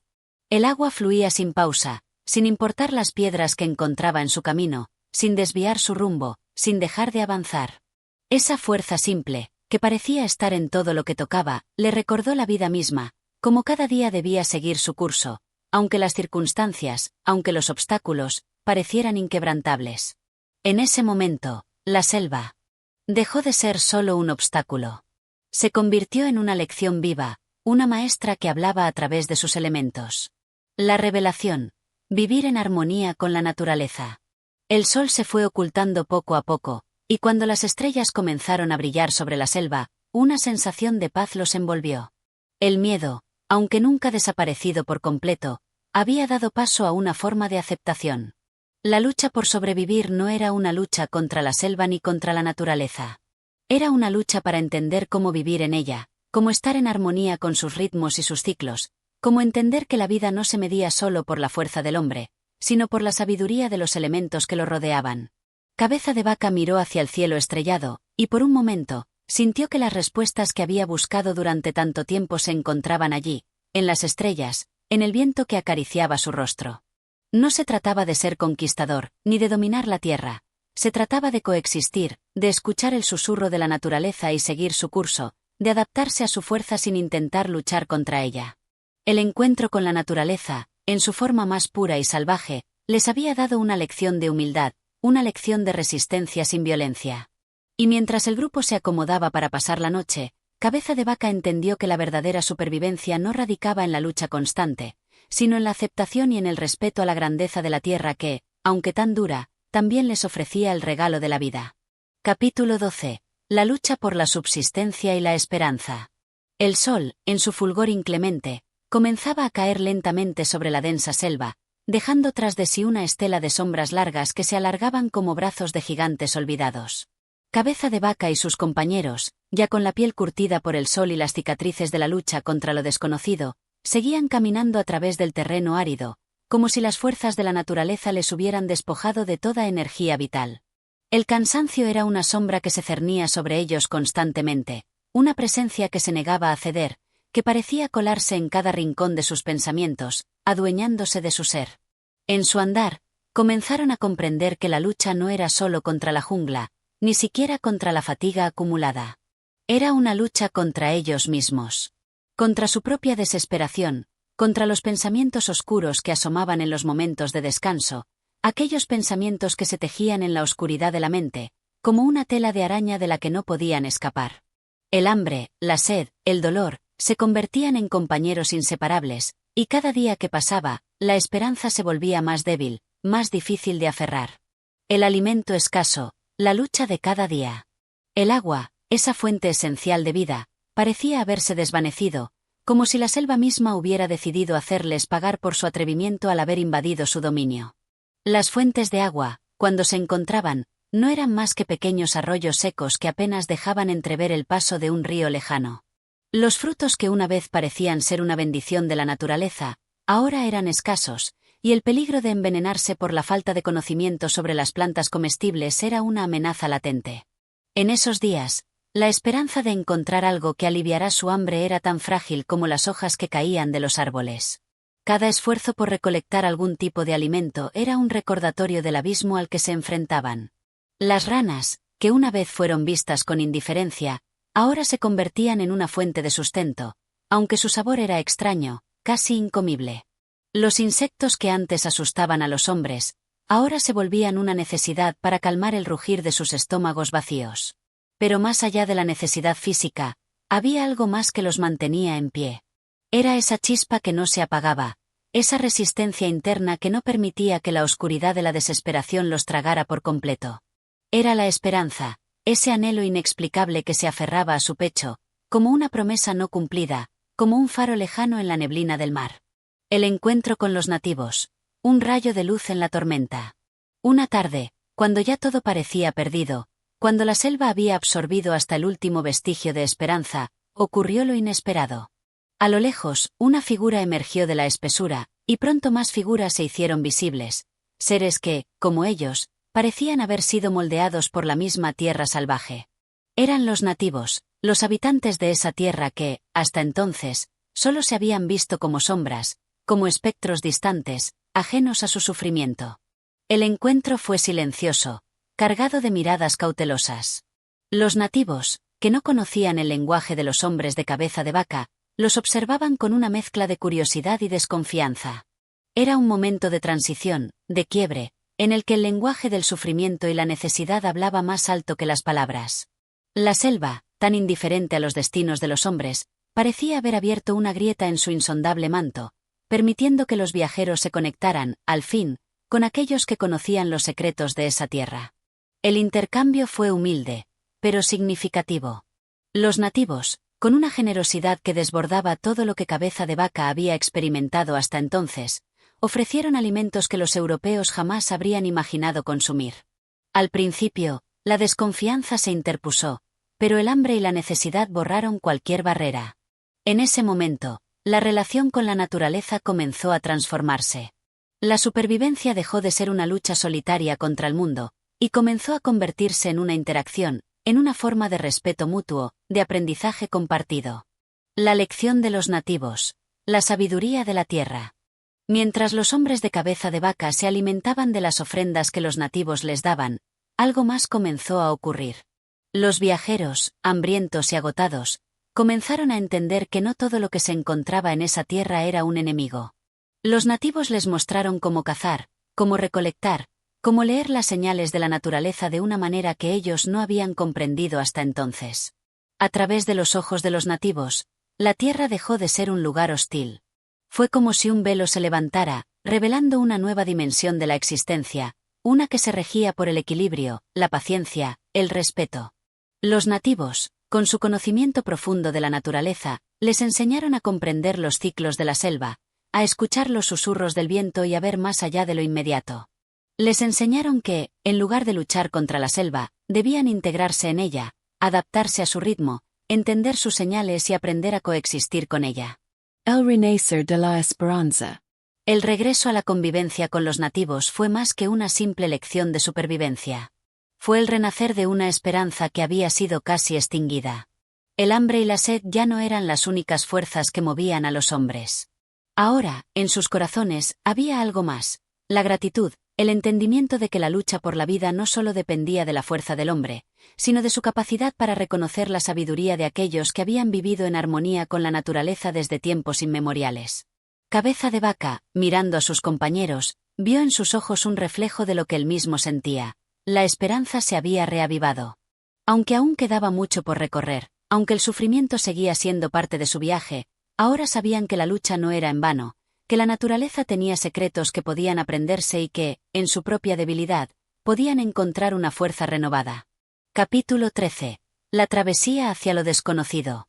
El agua fluía sin pausa, sin importar las piedras que encontraba en su camino, sin desviar su rumbo, sin dejar de avanzar. Esa fuerza simple, que parecía estar en todo lo que tocaba, le recordó la vida misma, como cada día debía seguir su curso, aunque las circunstancias, aunque los obstáculos, parecieran inquebrantables. En ese momento, la selva dejó de ser solo un obstáculo. Se convirtió en una lección viva, una maestra que hablaba a través de sus elementos. La revelación, vivir en armonía con la naturaleza. El sol se fue ocultando poco a poco, y cuando las estrellas comenzaron a brillar sobre la selva, una sensación de paz los envolvió. El miedo, aunque nunca desaparecido por completo, había dado paso a una forma de aceptación. La lucha por sobrevivir no era una lucha contra la selva ni contra la naturaleza. Era una lucha para entender cómo vivir en ella, cómo estar en armonía con sus ritmos y sus ciclos, cómo entender que la vida no se medía solo por la fuerza del hombre, sino por la sabiduría de los elementos que lo rodeaban. Cabeza de Vaca miró hacia el cielo estrellado, y por un momento, sintió que las respuestas que había buscado durante tanto tiempo se encontraban allí, en las estrellas, en el viento que acariciaba su rostro. No se trataba de ser conquistador, ni de dominar la tierra. Se trataba de coexistir, de escuchar el susurro de la naturaleza y seguir su curso, de adaptarse a su fuerza sin intentar luchar contra ella. El encuentro con la naturaleza, en su forma más pura y salvaje, les había dado una lección de humildad, una lección de resistencia sin violencia. Y mientras el grupo se acomodaba para pasar la noche, Cabeza de Vaca entendió que la verdadera supervivencia no radicaba en la lucha constante, sino en la aceptación y en el respeto a la grandeza de la tierra que, aunque tan dura, también les ofrecía el regalo de la vida. Capítulo 12. La lucha por la subsistencia y la esperanza. El sol, en su fulgor inclemente, comenzaba a caer lentamente sobre la densa selva, dejando tras de sí una estela de sombras largas que se alargaban como brazos de gigantes olvidados. Cabeza de Vaca y sus compañeros, ya con la piel curtida por el sol y las cicatrices de la lucha contra lo desconocido, seguían caminando a través del terreno árido, como si las fuerzas de la naturaleza les hubieran despojado de toda energía vital. El cansancio era una sombra que se cernía sobre ellos constantemente, una presencia que se negaba a ceder, que parecía colarse en cada rincón de sus pensamientos, adueñándose de su ser. En su andar, comenzaron a comprender que la lucha no era solo contra la jungla, ni siquiera contra la fatiga acumulada. Era una lucha contra ellos mismos. Contra su propia desesperación, contra los pensamientos oscuros que asomaban en los momentos de descanso, aquellos pensamientos que se tejían en la oscuridad de la mente, como una tela de araña de la que no podían escapar. El hambre, la sed, el dolor, se convertían en compañeros inseparables, y cada día que pasaba, la esperanza se volvía más débil, más difícil de aferrar. El alimento escaso, la lucha de cada día. El agua, esa fuente esencial de vida, parecía haberse desvanecido, como si la selva misma hubiera decidido hacerles pagar por su atrevimiento al haber invadido su dominio. Las fuentes de agua, cuando se encontraban, no eran más que pequeños arroyos secos que apenas dejaban entrever el paso de un río lejano. Los frutos que una vez parecían ser una bendición de la naturaleza, ahora eran escasos, y el peligro de envenenarse por la falta de conocimiento sobre las plantas comestibles era una amenaza latente. En esos días, la esperanza de encontrar algo que aliviara su hambre era tan frágil como las hojas que caían de los árboles. Cada esfuerzo por recolectar algún tipo de alimento era un recordatorio del abismo al que se enfrentaban. Las ranas, que una vez fueron vistas con indiferencia, ahora se convertían en una fuente de sustento, aunque su sabor era extraño, casi incomible. Los insectos que antes asustaban a los hombres, ahora se volvían una necesidad para calmar el rugir de sus estómagos vacíos. Pero más allá de la necesidad física, había algo más que los mantenía en pie. Era esa chispa que no se apagaba, esa resistencia interna que no permitía que la oscuridad de la desesperación los tragara por completo. Era la esperanza, ese anhelo inexplicable que se aferraba a su pecho, como una promesa no cumplida, como un faro lejano en la neblina del mar. El encuentro con los nativos, un rayo de luz en la tormenta. Una tarde, cuando ya todo parecía perdido, cuando la selva había absorbido hasta el último vestigio de esperanza, ocurrió lo inesperado. A lo lejos, una figura emergió de la espesura, y pronto más figuras se hicieron visibles, seres que, como ellos, parecían haber sido moldeados por la misma tierra salvaje. Eran los nativos, los habitantes de esa tierra que, hasta entonces, solo se habían visto como sombras, como espectros distantes, ajenos a su sufrimiento. El encuentro fue silencioso, cargado de miradas cautelosas. Los nativos, que no conocían el lenguaje de los hombres de Cabeza de Vaca, los observaban con una mezcla de curiosidad y desconfianza. Era un momento de transición, de quiebre, en el que el lenguaje del sufrimiento y la necesidad hablaba más alto que las palabras. La selva, tan indiferente a los destinos de los hombres, parecía haber abierto una grieta en su insondable manto, permitiendo que los viajeros se conectaran, al fin, con aquellos que conocían los secretos de esa tierra. El intercambio fue humilde, pero significativo. Los nativos, con una generosidad que desbordaba todo lo que Cabeza de Vaca había experimentado hasta entonces, ofrecieron alimentos que los europeos jamás habrían imaginado consumir. Al principio, la desconfianza se interpuso, pero el hambre y la necesidad borraron cualquier barrera. En ese momento, la relación con la naturaleza comenzó a transformarse. La supervivencia dejó de ser una lucha solitaria contra el mundo, y comenzó a convertirse en una interacción, en una forma de respeto mutuo, de aprendizaje compartido. La lección de los nativos, la sabiduría de la tierra. Mientras los hombres de Cabeza de Vaca se alimentaban de las ofrendas que los nativos les daban, algo más comenzó a ocurrir. Los viajeros, hambrientos y agotados, comenzaron a entender que no todo lo que se encontraba en esa tierra era un enemigo. Los nativos les mostraron cómo cazar, cómo recolectar, cómo leer las señales de la naturaleza de una manera que ellos no habían comprendido hasta entonces. A través de los ojos de los nativos, la tierra dejó de ser un lugar hostil. Fue como si un velo se levantara, revelando una nueva dimensión de la existencia, una que se regía por el equilibrio, la paciencia, el respeto. Los nativos, con su conocimiento profundo de la naturaleza, Les enseñaron a comprender los ciclos de la selva, a escuchar los susurros del viento y a ver más allá de lo inmediato. Les enseñaron que, en lugar de luchar contra la selva, debían integrarse en ella, adaptarse a su ritmo, entender sus señales y aprender a coexistir con ella. El renacer de la esperanza. El regreso a la convivencia con los nativos fue más que una simple lección de supervivencia. Fue el renacer de una esperanza que había sido casi extinguida. El hambre y la sed ya no eran las únicas fuerzas que movían a los hombres. Ahora, en sus corazones, había algo más: la gratitud, el entendimiento de que la lucha por la vida no solo dependía de la fuerza del hombre, sino de su capacidad para reconocer la sabiduría de aquellos que habían vivido en armonía con la naturaleza desde tiempos inmemoriales. Cabeza de Vaca, mirando a sus compañeros, vio en sus ojos un reflejo de lo que él mismo sentía. La esperanza se había reavivado. Aunque aún quedaba mucho por recorrer, aunque el sufrimiento seguía siendo parte de su viaje, ahora sabían que la lucha no era en vano, que la naturaleza tenía secretos que podían aprenderse y que, en su propia debilidad, podían encontrar una fuerza renovada. Capítulo 13. La travesía hacia lo desconocido.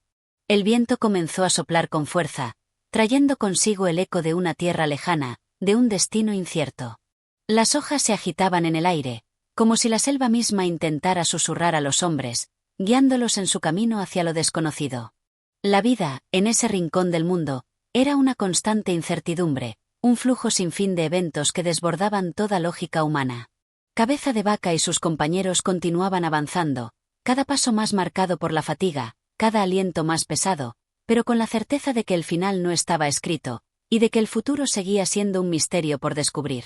El viento comenzó a soplar con fuerza, trayendo consigo el eco de una tierra lejana, de un destino incierto. Las hojas se agitaban en el aire, como si la selva misma intentara susurrar a los hombres, guiándolos en su camino hacia lo desconocido. La vida, en ese rincón del mundo, era una constante incertidumbre, un flujo sin fin de eventos que desbordaban toda lógica humana. Cabeza de Vaca y sus compañeros continuaban avanzando, cada paso más marcado por la fatiga, cada aliento más pesado, pero con la certeza de que el final no estaba escrito, y de que el futuro seguía siendo un misterio por descubrir.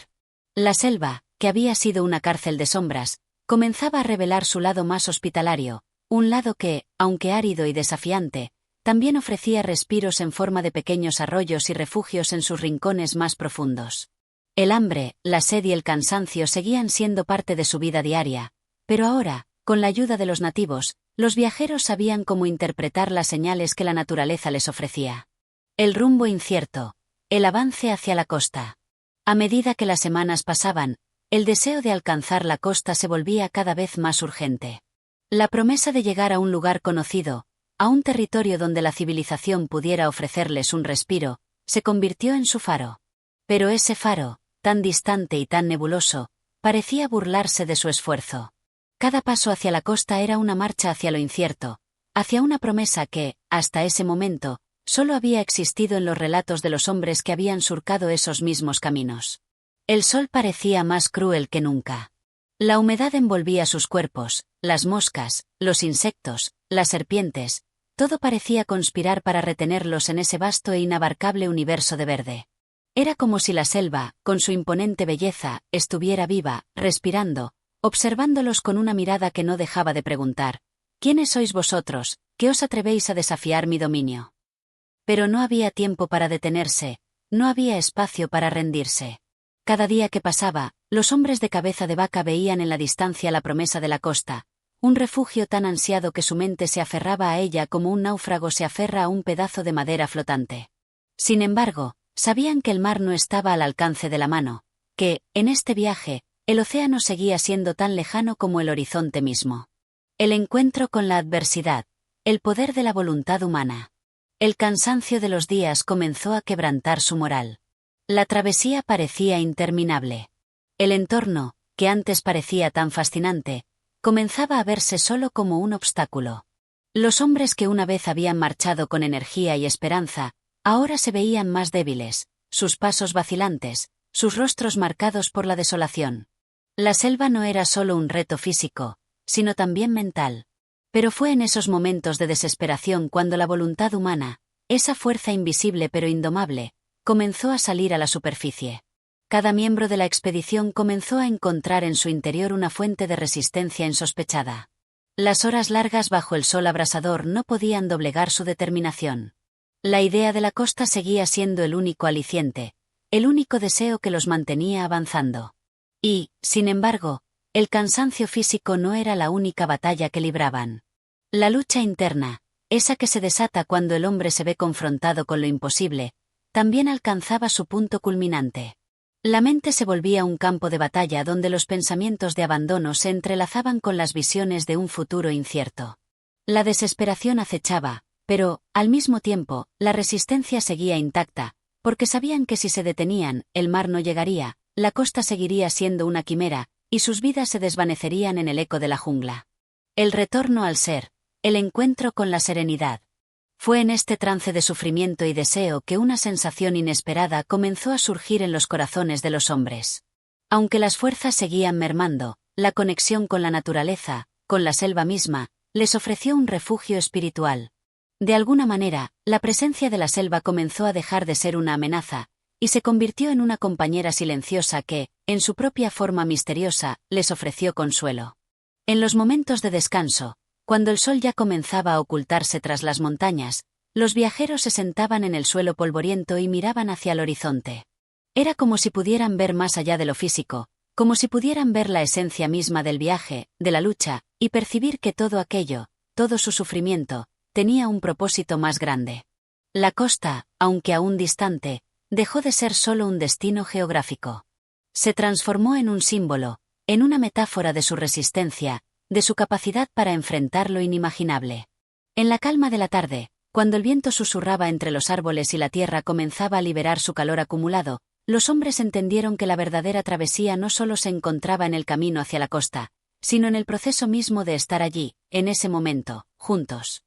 La selva, que había sido una cárcel de sombras, comenzaba a revelar su lado más hospitalario, un lado que, aunque árido y desafiante, también ofrecía respiros en forma de pequeños arroyos y refugios en sus rincones más profundos. El hambre, la sed y el cansancio seguían siendo parte de su vida diaria, pero ahora, con la ayuda de los nativos, los viajeros sabían cómo interpretar las señales que la naturaleza les ofrecía. El rumbo incierto, el avance hacia la costa. A medida que las semanas pasaban, el deseo de alcanzar la costa se volvía cada vez más urgente. La promesa de llegar a un lugar conocido, a un territorio donde la civilización pudiera ofrecerles un respiro, se convirtió en su faro. Pero ese faro, tan distante y tan nebuloso, parecía burlarse de su esfuerzo. Cada paso hacia la costa era una marcha hacia lo incierto, hacia una promesa que, hasta ese momento, solo había existido en los relatos de los hombres que habían surcado esos mismos caminos. El sol parecía más cruel que nunca. La humedad envolvía sus cuerpos, las moscas, los insectos, las serpientes, todo parecía conspirar para retenerlos en ese vasto e inabarcable universo de verde. Era como si la selva, con su imponente belleza, estuviera viva, respirando, observándolos con una mirada que no dejaba de preguntar: ¿quiénes sois vosotros, que os atrevéis a desafiar mi dominio? Pero no había tiempo para detenerse, no había espacio para rendirse. Cada día que pasaba, los hombres de Cabeza de Vaca veían en la distancia la promesa de la costa, un refugio tan ansiado que su mente se aferraba a ella como un náufrago se aferra a un pedazo de madera flotante. Sin embargo, sabían que el mar no estaba al alcance de la mano, que, en este viaje, el océano seguía siendo tan lejano como el horizonte mismo. El encuentro con la adversidad, el poder de la voluntad humana. El cansancio de los días comenzó a quebrantar su moral. La travesía parecía interminable. El entorno, que antes parecía tan fascinante, comenzaba a verse solo como un obstáculo. Los hombres que una vez habían marchado con energía y esperanza, ahora se veían más débiles, sus pasos vacilantes, sus rostros marcados por la desolación. La selva no era solo un reto físico, sino también mental. Pero fue en esos momentos de desesperación cuando la voluntad humana, esa fuerza invisible pero indomable, comenzó a salir a la superficie. Cada miembro de la expedición comenzó a encontrar en su interior una fuente de resistencia insospechada. Las horas largas bajo el sol abrasador no podían doblegar su determinación. La idea de la costa seguía siendo el único aliciente, el único deseo que los mantenía avanzando. Y, sin embargo, el cansancio físico no era la única batalla que libraban. La lucha interna, esa que se desata cuando el hombre se ve confrontado con lo imposible, también alcanzaba su punto culminante. La mente se volvía un campo de batalla donde los pensamientos de abandono se entrelazaban con las visiones de un futuro incierto. La desesperación acechaba, Pero, al mismo tiempo, la resistencia seguía intacta, porque sabían que si se detenían, el mar no llegaría, la costa seguiría siendo una quimera, y sus vidas se desvanecerían en el eco de la jungla. El retorno al ser, el encuentro con la serenidad. Fue en este trance de sufrimiento y deseo que una sensación inesperada comenzó a surgir en los corazones de los hombres. Aunque las fuerzas seguían mermando, la conexión con la naturaleza, con la selva misma, les ofreció un refugio espiritual. De alguna manera, la presencia de la selva comenzó a dejar de ser una amenaza, y se convirtió en una compañera silenciosa que, en su propia forma misteriosa, les ofreció consuelo. En los momentos de descanso, cuando el sol ya comenzaba a ocultarse tras las montañas, los viajeros se sentaban en el suelo polvoriento y miraban hacia el horizonte. Era como si pudieran ver más allá de lo físico, como si pudieran ver la esencia misma del viaje, de la lucha, y percibir que todo aquello, todo su sufrimiento, tenía un propósito más grande. La costa, aunque aún distante, dejó de ser solo un destino geográfico. Se transformó en un símbolo, en una metáfora de su resistencia, de su capacidad para enfrentar lo inimaginable. En la calma de la tarde, cuando el viento susurraba entre los árboles y la tierra comenzaba a liberar su calor acumulado, los hombres entendieron que la verdadera travesía no solo se encontraba en el camino hacia la costa, sino en el proceso mismo de estar allí, en ese momento, juntos.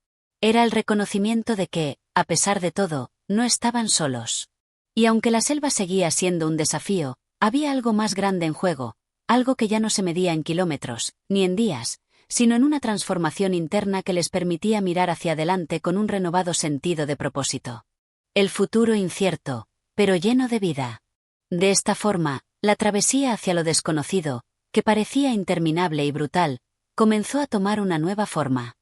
Era el reconocimiento de que, a pesar de todo, no estaban solos. Y aunque la selva seguía siendo un desafío, había algo más grande en juego, algo que ya no se medía en kilómetros, ni en días, sino en una transformación interna que les permitía mirar hacia adelante con un renovado sentido de propósito. El futuro incierto, pero lleno de vida. De esta forma, la travesía hacia lo desconocido, que parecía interminable y brutal, comenzó a tomar una nueva forma.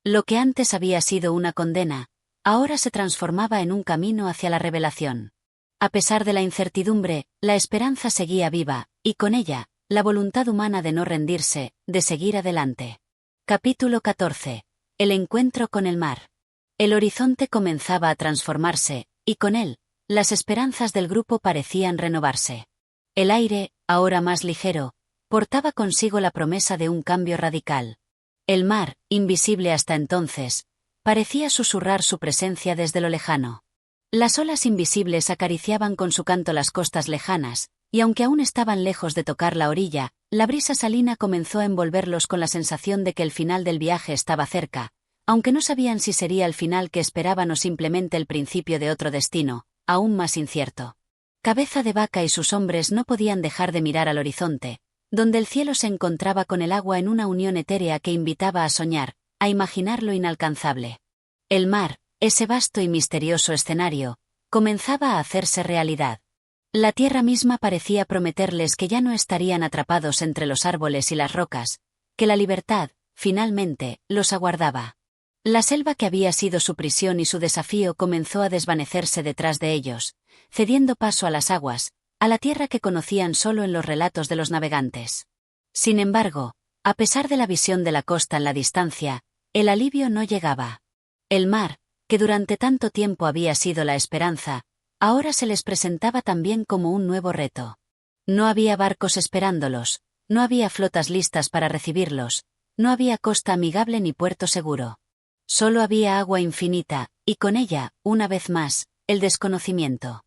Lo que antes había sido una condena, ahora se transformaba en un camino hacia la revelación. A pesar de la incertidumbre, la esperanza seguía viva, y con ella, la voluntad humana de no rendirse, de seguir adelante. Capítulo 14. El encuentro con el mar. El horizonte comenzaba a transformarse, y con él, las esperanzas del grupo parecían renovarse. El aire, ahora más ligero, portaba consigo la promesa de un cambio radical. El mar, invisible hasta entonces, parecía susurrar su presencia desde lo lejano. Las olas invisibles acariciaban con su canto las costas lejanas, y aunque aún estaban lejos de tocar la orilla, la brisa salina comenzó a envolverlos con la sensación de que el final del viaje estaba cerca, aunque no sabían si sería el final que esperaban o simplemente el principio de otro destino, aún más incierto. Cabeza de Vaca y sus hombres no podían dejar de mirar al horizonte, donde el cielo se encontraba con el agua en una unión etérea que invitaba a soñar, a imaginar lo inalcanzable. El mar, ese vasto y misterioso escenario, comenzaba a hacerse realidad. La tierra misma parecía prometerles que ya no estarían atrapados entre los árboles y las rocas, que la libertad, finalmente, los aguardaba. La selva que había sido su prisión y su desafío comenzó a desvanecerse detrás de ellos, cediendo paso a las aguas, a la tierra que conocían solo en los relatos de los navegantes. Sin embargo, a pesar de la visión de la costa en la distancia, el alivio no llegaba. El mar, que durante tanto tiempo había sido la esperanza, ahora se les presentaba también como un nuevo reto. No había barcos esperándolos, no había flotas listas para recibirlos, no había costa amigable ni puerto seguro. Solo había agua infinita, y con ella, una vez más, el desconocimiento.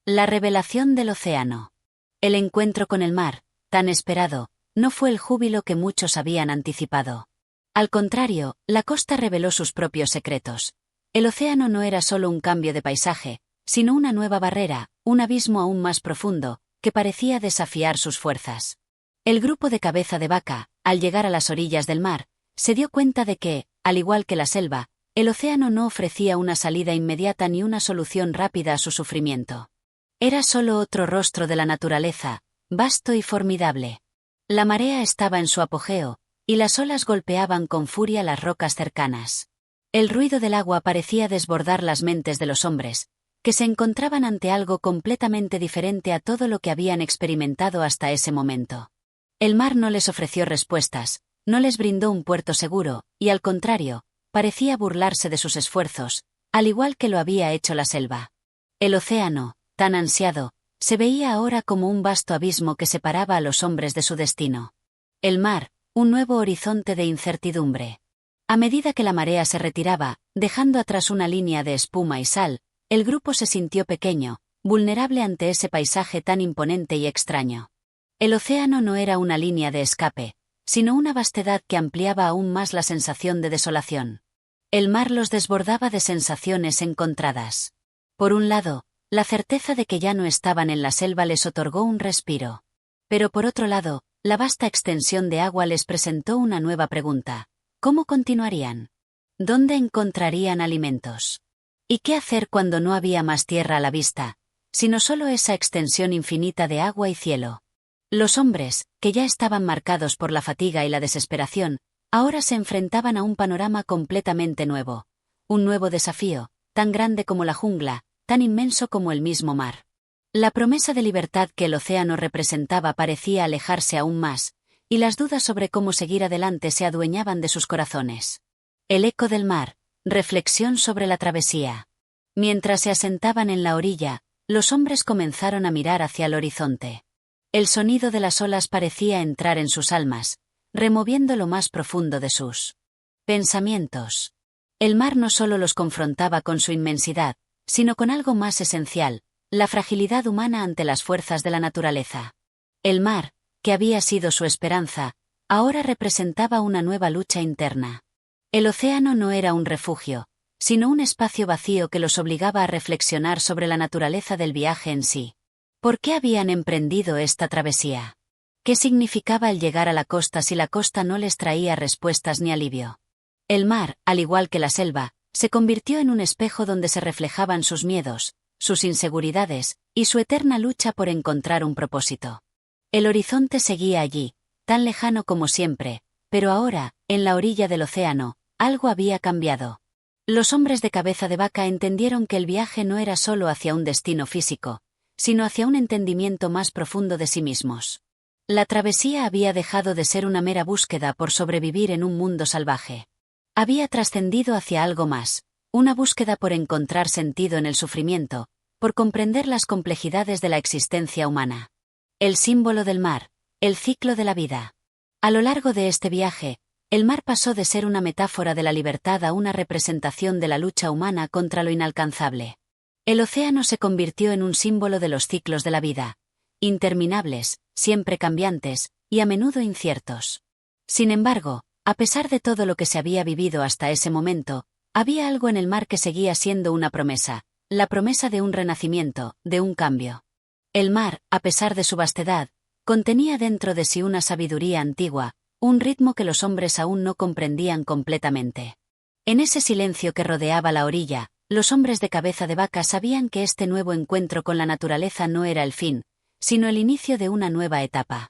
La revelación del océano. El encuentro con el mar, tan esperado, no fue el júbilo que muchos habían anticipado. Al contrario, la costa reveló sus propios secretos. El océano no era solo un cambio de paisaje, sino una nueva barrera, un abismo aún más profundo, que parecía desafiar sus fuerzas. El grupo de Cabeza de Vaca, al llegar a las orillas del mar, se dio cuenta de que, al igual que la selva, el océano no ofrecía una salida inmediata ni una solución rápida a su sufrimiento. Era solo otro rostro de la naturaleza, vasto y formidable. La marea estaba en su apogeo, y las olas golpeaban con furia las rocas cercanas. El ruido del agua parecía desbordar las mentes de los hombres, que se encontraban ante algo completamente diferente a todo lo que habían experimentado hasta ese momento. El mar no les ofreció respuestas, no les brindó un puerto seguro, y al contrario, parecía burlarse de sus esfuerzos, al igual que lo había hecho la selva. El océano, tan ansiado, se veía ahora como un vasto abismo que separaba a los hombres de su destino. El mar, un nuevo horizonte de incertidumbre. A medida que la marea se retiraba, dejando atrás una línea de espuma y sal, el grupo se sintió pequeño, vulnerable ante ese paisaje tan imponente y extraño. El océano no era una línea de escape, sino una vastedad que ampliaba aún más la sensación de desolación. El mar los desbordaba de sensaciones encontradas. Por un lado, la certeza de que ya no estaban en la selva les otorgó un respiro. Pero por otro lado, la vasta extensión de agua les presentó una nueva pregunta. ¿Cómo continuarían? ¿Dónde encontrarían alimentos? ¿Y qué hacer cuando no había más tierra a la vista, sino solo esa extensión infinita de agua y cielo? Los hombres, que ya estaban marcados por la fatiga y la desesperación, ahora se enfrentaban a un panorama completamente nuevo. Un nuevo desafío, tan grande como la jungla, tan inmenso como el mismo mar. La promesa de libertad que el océano representaba parecía alejarse aún más, y las dudas sobre cómo seguir adelante se adueñaban de sus corazones. El eco del mar, reflexión sobre la travesía. Mientras se asentaban en la orilla, los hombres comenzaron a mirar hacia el horizonte. El sonido de las olas parecía entrar en sus almas, removiendo lo más profundo de sus pensamientos. El mar no solo los confrontaba con su inmensidad, sino con algo más esencial, la fragilidad humana ante las fuerzas de la naturaleza. El mar, que había sido su esperanza, ahora representaba una nueva lucha interna. El océano no era un refugio, sino un espacio vacío que los obligaba a reflexionar sobre la naturaleza del viaje en sí. ¿Por qué habían emprendido esta travesía? ¿Qué significaba el llegar a la costa si la costa no les traía respuestas ni alivio? El mar, al igual que la selva, se convirtió en un espejo donde se reflejaban sus miedos, sus inseguridades, y su eterna lucha por encontrar un propósito. El horizonte seguía allí, tan lejano como siempre, pero ahora, en la orilla del océano, algo había cambiado. Los hombres de cabeza de vaca entendieron que el viaje no era solo hacia un destino físico, sino hacia un entendimiento más profundo de sí mismos. La travesía había dejado de ser una mera búsqueda por sobrevivir en un mundo salvaje. Había trascendido hacia algo más, una búsqueda por encontrar sentido en el sufrimiento, por comprender las complejidades de la existencia humana. El símbolo del mar, el ciclo de la vida. A lo largo de este viaje, el mar pasó de ser una metáfora de la libertad a una representación de la lucha humana contra lo inalcanzable. El océano se convirtió en un símbolo de los ciclos de la vida, interminables, siempre cambiantes, y a menudo inciertos. Sin embargo, a pesar de todo lo que se había vivido hasta ese momento, había algo en el mar que seguía siendo una promesa, la promesa de un renacimiento, de un cambio. El mar, a pesar de su vastedad, contenía dentro de sí una sabiduría antigua, un ritmo que los hombres aún no comprendían completamente. En ese silencio que rodeaba la orilla, los hombres de cabeza de vaca sabían que este nuevo encuentro con la naturaleza no era el fin, sino el inicio de una nueva etapa.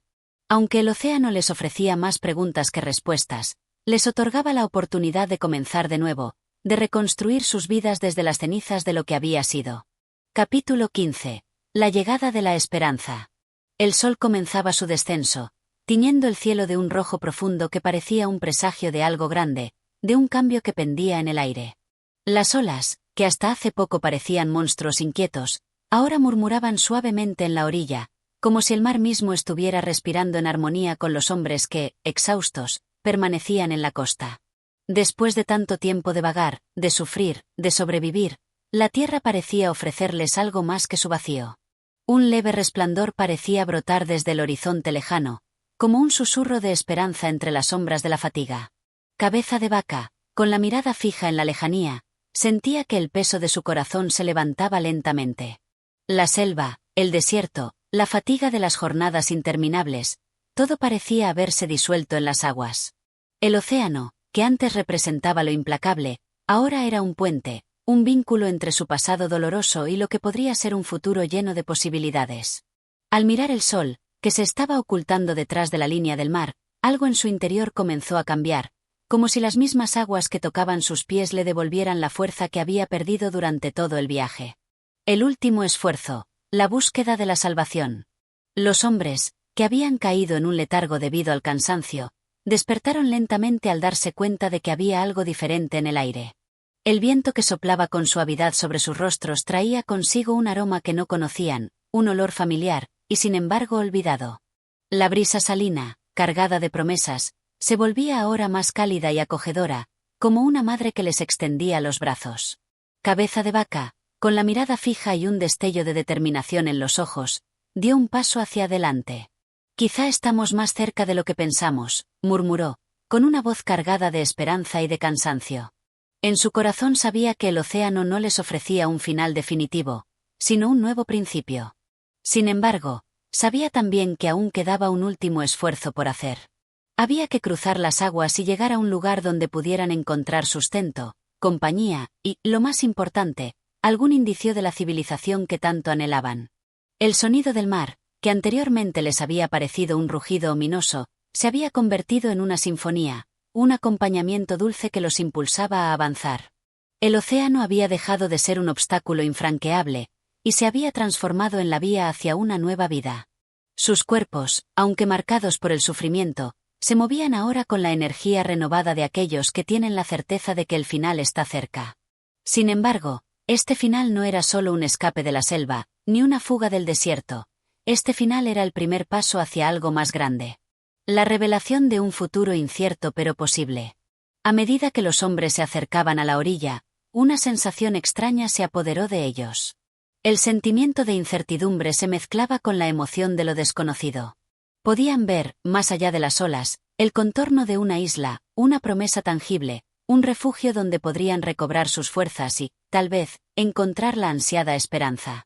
Aunque el océano les ofrecía más preguntas que respuestas, les otorgaba la oportunidad de comenzar de nuevo, de reconstruir sus vidas desde las cenizas de lo que había sido. Capítulo 15. La llegada de la esperanza. El sol comenzaba su descenso, tiñendo el cielo de un rojo profundo que parecía un presagio de algo grande, de un cambio que pendía en el aire. Las olas, que hasta hace poco parecían monstruos inquietos, ahora murmuraban suavemente en la orilla, como si el mar mismo estuviera respirando en armonía con los hombres que, exhaustos, permanecían en la costa. Después de tanto tiempo de vagar, de sufrir, de sobrevivir, la tierra parecía ofrecerles algo más que su vacío. Un leve resplandor parecía brotar desde el horizonte lejano, como un susurro de esperanza entre las sombras de la fatiga. Cabeza de vaca, con la mirada fija en la lejanía, sentía que el peso de su corazón se levantaba lentamente. La selva, el desierto, la fatiga de las jornadas interminables, todo parecía haberse disuelto en las aguas. El océano, que antes representaba lo implacable, ahora era un puente, un vínculo entre su pasado doloroso y lo que podría ser un futuro lleno de posibilidades. Al mirar el sol, que se estaba ocultando detrás de la línea del mar, algo en su interior comenzó a cambiar, como si las mismas aguas que tocaban sus pies le devolvieran la fuerza que había perdido durante todo el viaje. El último esfuerzo, la búsqueda de la salvación. Los hombres, que habían caído en un letargo debido al cansancio, despertaron lentamente al darse cuenta de que había algo diferente en el aire. El viento que soplaba con suavidad sobre sus rostros traía consigo un aroma que no conocían, un olor familiar, y sin embargo olvidado. La brisa salina, cargada de promesas, se volvía ahora más cálida y acogedora, como una madre que les extendía los brazos. Cabeza de Vaca, con la mirada fija y un destello de determinación en los ojos, dio un paso hacia adelante. «Quizá estamos más cerca de lo que pensamos», murmuró, con una voz cargada de esperanza y de cansancio. En su corazón sabía que el océano no les ofrecía un final definitivo, sino un nuevo principio. Sin embargo, sabía también que aún quedaba un último esfuerzo por hacer. Había que cruzar las aguas y llegar a un lugar donde pudieran encontrar sustento, compañía y, lo más importante, algún indicio de la civilización que tanto anhelaban. El sonido del mar, que anteriormente les había parecido un rugido ominoso, se había convertido en una sinfonía, un acompañamiento dulce que los impulsaba a avanzar. El océano había dejado de ser un obstáculo infranqueable, y se había transformado en la vía hacia una nueva vida. Sus cuerpos, aunque marcados por el sufrimiento, se movían ahora con la energía renovada de aquellos que tienen la certeza de que el final está cerca. Sin embargo, este final no era solo un escape de la selva, ni una fuga del desierto. Este final era el primer paso hacia algo más grande. La revelación de un futuro incierto pero posible. A medida que los hombres se acercaban a la orilla, una sensación extraña se apoderó de ellos. El sentimiento de incertidumbre se mezclaba con la emoción de lo desconocido. Podían ver, más allá de las olas, el contorno de una isla, una promesa tangible, un refugio donde podrían recobrar sus fuerzas y, tal vez, encontrar la ansiada esperanza.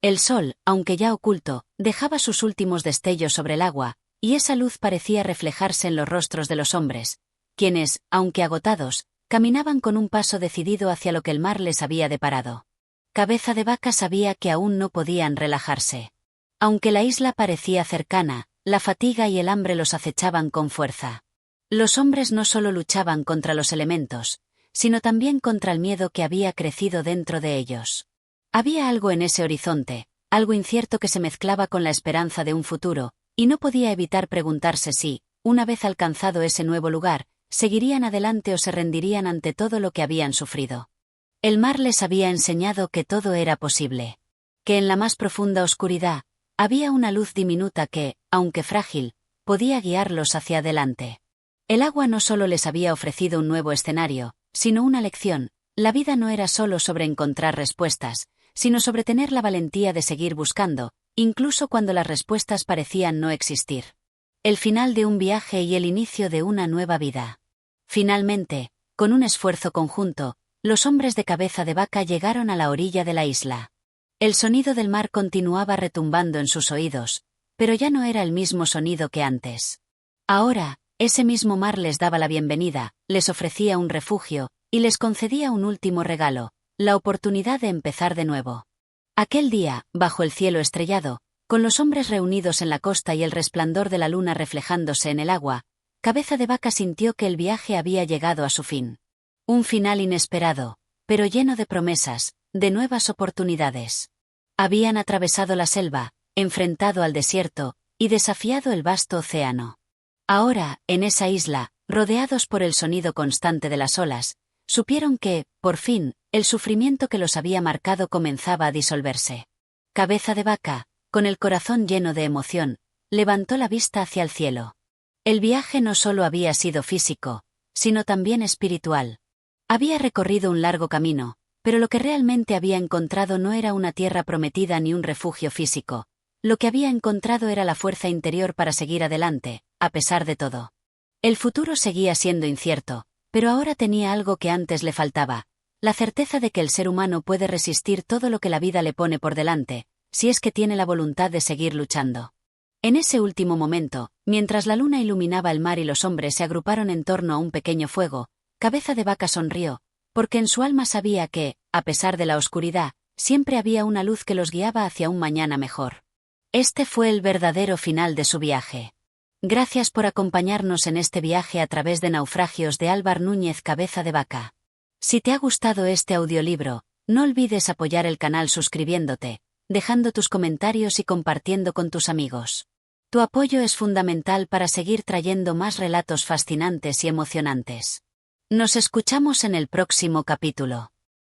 El sol, aunque ya oculto, dejaba sus últimos destellos sobre el agua, y esa luz parecía reflejarse en los rostros de los hombres, quienes, aunque agotados, caminaban con un paso decidido hacia lo que el mar les había deparado. Cabeza de Vaca sabía que aún no podían relajarse. Aunque la isla parecía cercana, la fatiga y el hambre los acechaban con fuerza. Los hombres no solo luchaban contra los elementos, sino también contra el miedo que había crecido dentro de ellos. Había algo en ese horizonte, algo incierto que se mezclaba con la esperanza de un futuro, y no podía evitar preguntarse si, una vez alcanzado ese nuevo lugar, seguirían adelante o se rendirían ante todo lo que habían sufrido. El mar les había enseñado que todo era posible. Que en la más profunda oscuridad, había una luz diminuta que, aunque frágil, podía guiarlos hacia adelante. El agua no solo les había ofrecido un nuevo escenario, sino una lección. La vida no era solo sobre encontrar respuestas, sino sobre tener la valentía de seguir buscando, incluso cuando las respuestas parecían no existir. El final de un viaje y el inicio de una nueva vida. Finalmente, con un esfuerzo conjunto, los hombres de Cabeza de Vaca llegaron a la orilla de la isla. El sonido del mar continuaba retumbando en sus oídos, pero ya no era el mismo sonido que antes. Ahora, ese mismo mar les daba la bienvenida, les ofrecía un refugio, y les concedía un último regalo, la oportunidad de empezar de nuevo. Aquel día, bajo el cielo estrellado, con los hombres reunidos en la costa y el resplandor de la luna reflejándose en el agua, Cabeza de Vaca sintió que el viaje había llegado a su fin. Un final inesperado, pero lleno de promesas, de nuevas oportunidades. Habían atravesado la selva, enfrentado al desierto, y desafiado el vasto océano. Ahora, en esa isla, rodeados por el sonido constante de las olas, supieron que, por fin, el sufrimiento que los había marcado comenzaba a disolverse. Cabeza de Vaca, con el corazón lleno de emoción, levantó la vista hacia el cielo. El viaje no solo había sido físico, sino también espiritual. Había recorrido un largo camino, pero lo que realmente había encontrado no era una tierra prometida ni un refugio físico. Lo que había encontrado era la fuerza interior para seguir adelante, a pesar de todo. El futuro seguía siendo incierto, pero ahora tenía algo que antes le faltaba, la certeza de que el ser humano puede resistir todo lo que la vida le pone por delante, si es que tiene la voluntad de seguir luchando. En ese último momento, mientras la luna iluminaba el mar y los hombres se agruparon en torno a un pequeño fuego, Cabeza de Vaca sonrió, porque en su alma sabía que, a pesar de la oscuridad, siempre había una luz que los guiaba hacia un mañana mejor. Este fue el verdadero final de su viaje. Gracias por acompañarnos en este viaje a través de Naufragios de Álvar Núñez Cabeza de Vaca. Si te ha gustado este audiolibro, no olvides apoyar el canal suscribiéndote, dejando tus comentarios y compartiendo con tus amigos. Tu apoyo es fundamental para seguir trayendo más relatos fascinantes y emocionantes. Nos escuchamos en el próximo capítulo.